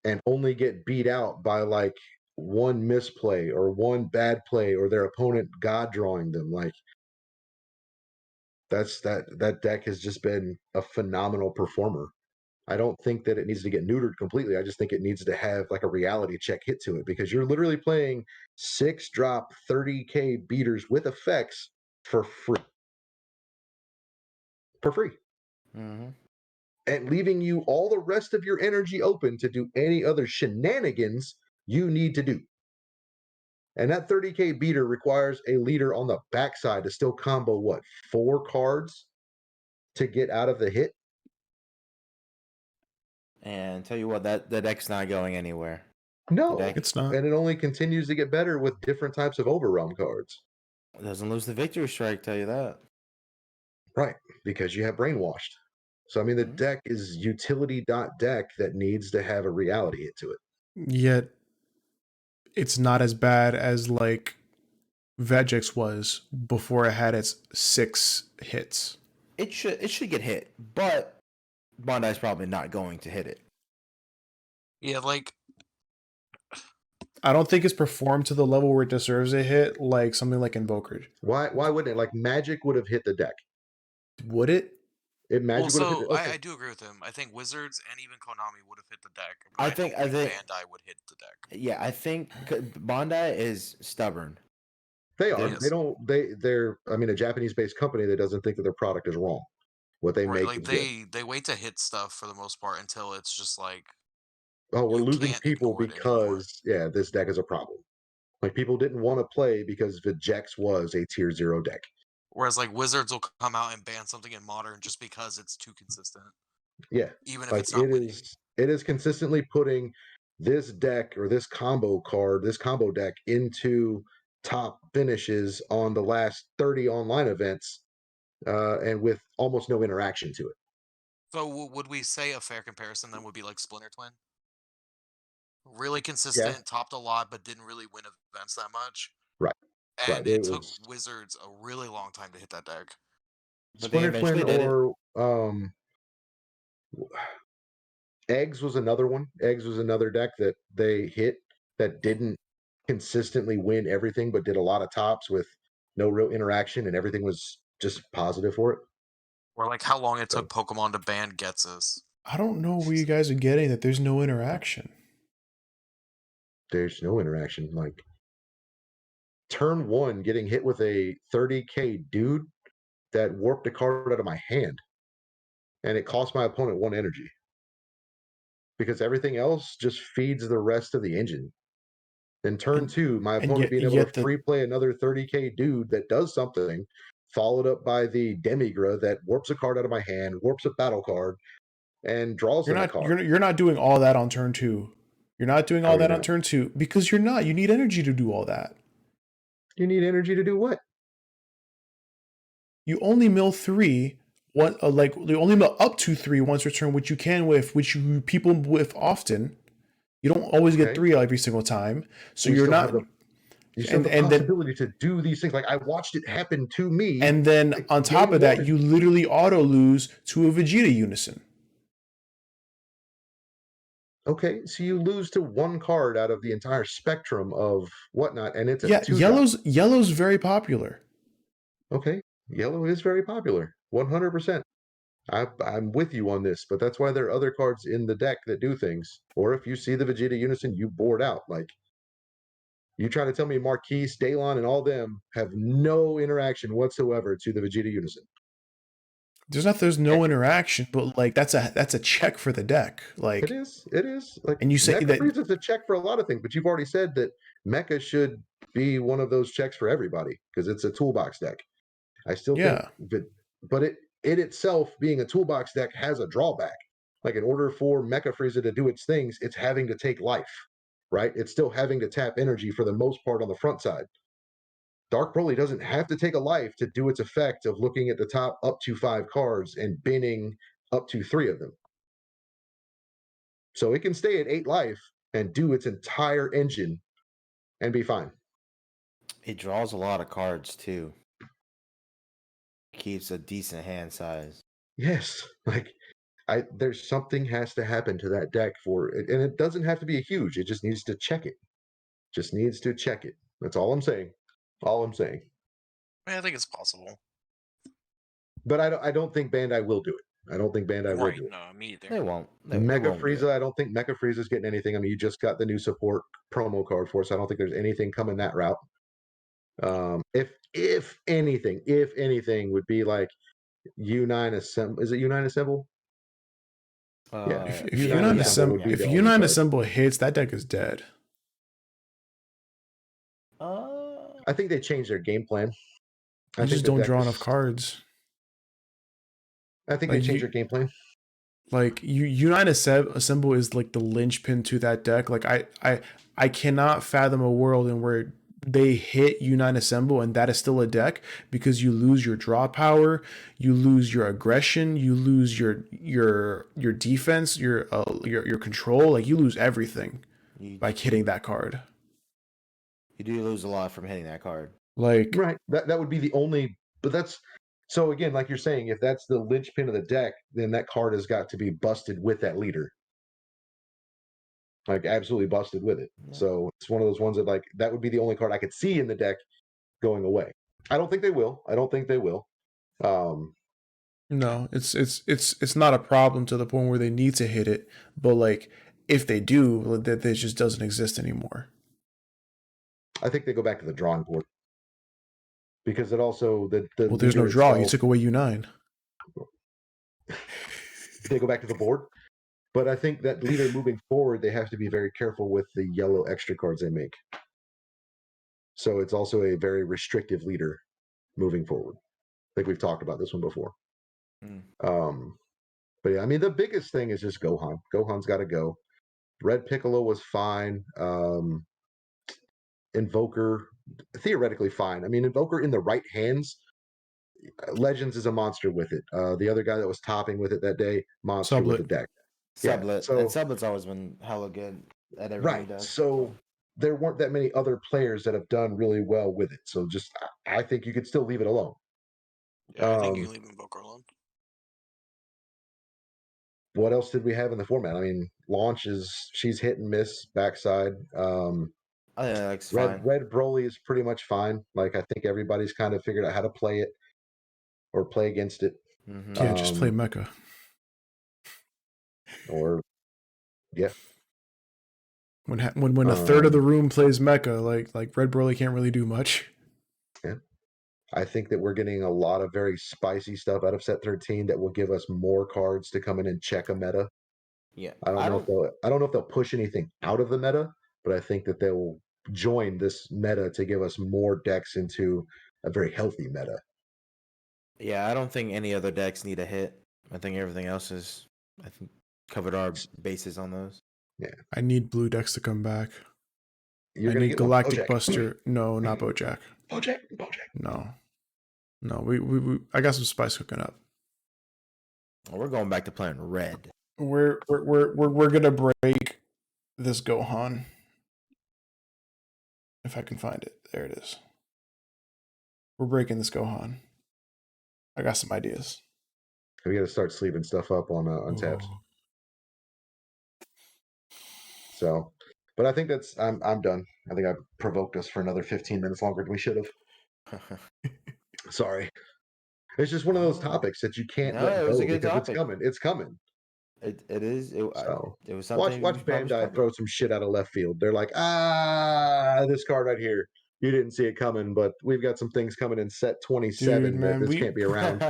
and only get beat out by like 1 misplay or 1 bad play or their opponent god drawing them. Like that deck has just been a phenomenal performer. I don't think that it needs to get neutered completely. I just think it needs to have like a reality check hit to it, because you're literally playing 6-drop 30k beaters with effects for free. For free. Mm-hmm. And leaving you all the rest of your energy open to do any other shenanigans you need to do. And that 30k beater requires a leader on the backside to still combo what, 4 cards to get out of the hit? And tell you what, that the deck's not going anywhere. No. The deck It's not. And it only continues to get better with different types of overrealm cards. doesn't lose the victory strike, tell you that. Right, because you have brainwashed. So I mean, the Mhm. deck is utility deck that needs to have a reality hit to it. Yet it's not as bad as like Vegix was before it had its 6 hits. It should get hit, but Bandai's probably not going to hit it. Yeah, like I don't think it's performed to the level where it deserves a hit, like something like Invoker. Why wouldn't it? Like Magic would have hit the deck. Would it? Magic would have hit so it. Okay. I do agree with him. I think Wizards and even Konami would have hit the deck. But I I think- don't I think think- Bandai would hit the deck. Yeah, I think Bandai is stubborn. They are. Yes. They don't. They're. I mean, a Japanese-based company that doesn't think that their product is wrong. What they Right, make like is good. they wait to hit stuff for the most part until it's just like Oh, we're you losing can't people ignore it anymore. because this deck is a problem. Like people didn't want to play because Vegeta was a tier 0 deck. Whereas like Wizards will come out and ban something in Modern just because it's too consistent, Yeah, even if like it's not winning. it is consistently putting this deck or this combo deck into top finishes on the last 30 online events, and with almost no interaction to it. So would we say a fair comparison then would be like Splinter Twin? Really consistent, topped a lot, but didn't really win events that much. Right. And Right. it took Wizards a really long time to hit that deck. But they Splinter Twin eventually did it. or Eggs was another one. Eggs was another deck that they hit that didn't consistently win everything, but did a lot of tops with no real interaction, and everything was just positive for it. Or like how long it took Pokemon to ban Getsus. I don't know where you guys are getting that there's no interaction. There's no interaction. Like turn 1, getting hit with a 30k dude that warped a card out of my hand, and it cost my opponent 1 energy. Because everything else just feeds the rest of the engine. Then turn 2, my opponent being able to free play another 30k dude that does something, followed up by the Demigra that warps a card out of my hand, warps a battle card, and draws them a card. You're not doing all that on turn 2. You're not doing all that on turn 2 because you're not. You need energy to do all that. You need energy to do what? You only mill 3. You only mill up to 3 once per turn, which you can whiff, which people whiff often. You don't always get 3 every single time, so you're not. You still have the possibility to do these things. Like I watched it happen to me. And then on top of that, you literally auto lose to a Vegeta unison. Okay, so you lose to 1 card out of the entire spectrum of whatnot, and it's a 2-drop. Yellow's very popular. Okay, yellow is very popular, 100%. I'm with you on this, but that's why there are other cards in the deck that do things. Or if you see the Vegeta unison, you board out. Like you try to tell me Marquise, Daylon, and all them have no interaction whatsoever to the Vegeta unison. There's no interaction, but like that's a check for the deck. Like it is. Like, and you say that it's a check for a lot of things, but you've already said that Mecha should be one of those checks for everybody because it's a toolbox deck. I still think that, but it itself being a toolbox deck has a drawback. Like in order for Mecha Frieza to do its things, it's having to take life, right? It's still having to tap energy for the most part on the front side. Dark Broly doesn't have to take a life to do its effect of looking at the top up to 5 cards and binning up to 3 of them. So it can stay at 8 life and do its entire engine and be fine. It draws a lot of cards too. Keeps a decent hand size. Yes, like there's something has to happen to that deck for it, and it doesn't have to be a huge. It just needs to check it. Just needs to check it. That's all I'm saying. All I'm saying. I think it's possible. But I don't think Bandai will do it. I don't think Bandai will Right? do it. No, me either. They won't. They Mecha won't do it. Frieza, I don't think Mecha Frieza's getting anything. I mean, you just got the new support promo card for, so I don't think there's anything coming that route. If anything, would be like U9 Assemble. Is it U9 Assemble? Yeah. If Unite Unite Assemble Assemble, would be if the only Unite card. Assemble hits, that deck is dead. I think they changed their game plan. You just don't draw enough cards. I think Like they changed their game plan. Like Unite Assemble is like the linchpin to that deck. Like I cannot fathom a world in where they hit Unite Assemble and that is still a deck, because you lose your draw power, you lose your aggression, you lose your defense, your control. Like you lose everything by hitting that card. You do lose a lot from hitting that card. Like Right. That would be the only. But that's so again, like you're saying, if that's the linchpin of the deck, then that card has got to be busted with that leader. Like absolutely busted with it. Yeah. So it's one of those ones that like that would be the only card I could see in the deck going away. I don't think they will. no, it's not a problem to the point where they need to hit it, but like if they do, that it just doesn't exist anymore. I think they go back to the drawing board because it also the Well, there's no leader draw. You itself, took away U9. they go back to the board. But I think that leader moving forward, they have to be very careful with the yellow extra cards they make. So it's also a very restrictive leader moving forward. I think we've talked about this one before. But yeah, I mean, the biggest thing is just Gohan. Gohan's got to go. Red Piccolo was fine. Invoker, theoretically fine. I mean, Invoker in the right hands, Legends is a monster with it. The other guy that was topping with it that day, monster with the Sublet. deck. Sublet. so- And Sublet's always been hella good at everything he Right. does. So there weren't that many other players that have done really well with it. So just, I think you could still leave it alone. Yeah, I think you can leave Invoker alone. What else did we have in the format? I mean, launch is she's hit and miss backside. I think that looks Red fine. Red Broly is pretty much fine. Like I think everybody's kind of figured out how to play it or play against it. Mm-hmm. Yeah, just play Mecha. Or yeah. When a third of the room plays Mecha, like Red Broly can't really do much. Yeah. I think that we're getting a lot of very spicy stuff out of set 13 that will give us more cards to come in and check a meta. Yeah. I don't know if they'll push anything out of the meta, but I think that they will join this meta to give us more decks into a very healthy meta. Yeah, I don't think any other decks need a hit. I think everything else is, I think, covered our bases on those. Yeah. I need blue decks to come back. You're I gonna need get Galactic Bojack. Buster. No, not Bojack. Bojack. No. We I got some spice cooking up. We're going back to playing red. We're gonna break this Gohan. If I can find it. There it is. We're breaking this Gohan. I got some ideas. We got to start sleeving stuff up on Untapped. Oh. So, but I think that's I'm done. I think I've provoked us for another 15 minutes longer than we should have. Sorry. It's just one of those topics that you can't No, let it was go a good because topic. It's coming. It is. It was something. Watch we probably should Bandai cover. throw some shit out of left field. They're like, this card right here. You didn't see it coming, but we've got some things coming in set 27 Dude, man, that this can't be around.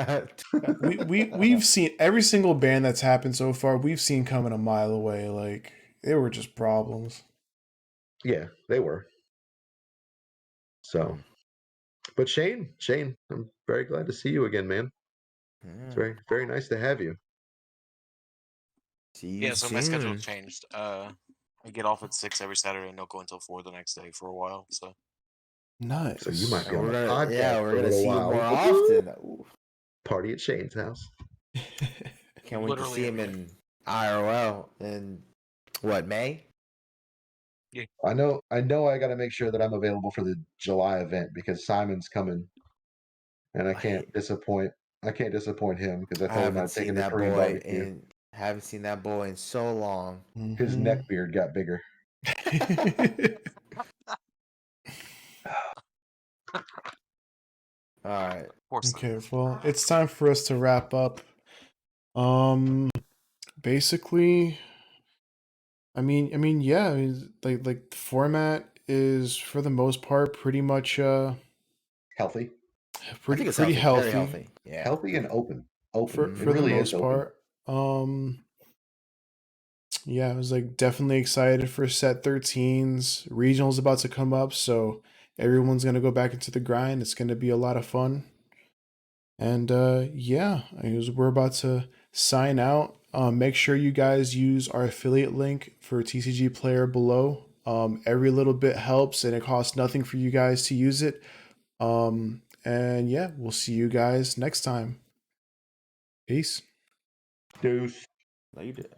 We've seen every single ban that's happened so far. We've seen coming a mile away. Like they were just problems. Yeah, they were. So, but Shane, I'm very glad to see you again, man. It's very, very nice to have you. See you Yeah, so my schedule soon. changed. I get off at 6 every Saturday and don't go until 4 the next day for a while. So Nice. So you might be And on we're the gonna, podcast yeah, for we're a gonna little see you while. more often. Ooh. Party at Shane's house. Can't wait to Literally see him every in IRL in what, May? I know. I got to make sure that I'm available for the July event because Simon's coming, and I can't disappoint. I can't disappoint him because I I told him haven't I'd take seen him to that Korean boy barbecue. in haven't seen that boy in so long. His neck beard got bigger. All right. Of course not. Okay, well, it's time for us to wrap up. Basically, yeah, like the format is for the most part pretty much Healthy, I think it's pretty healthy. Very healthy healthy. Yeah. healthy, and open. Open. It for the really is most open. part. Yeah, I was like definitely excited for set 13s. Regional's about to come up, so everyone's gonna go back into the grind. It's gonna be a lot of fun. And yeah, we're about to sign out. Make sure you guys use our affiliate link for TCG Player below. Every little bit helps, and it costs nothing for you guys to use it. And yeah, we'll see you guys next time. Peace. Deuce. No, you did.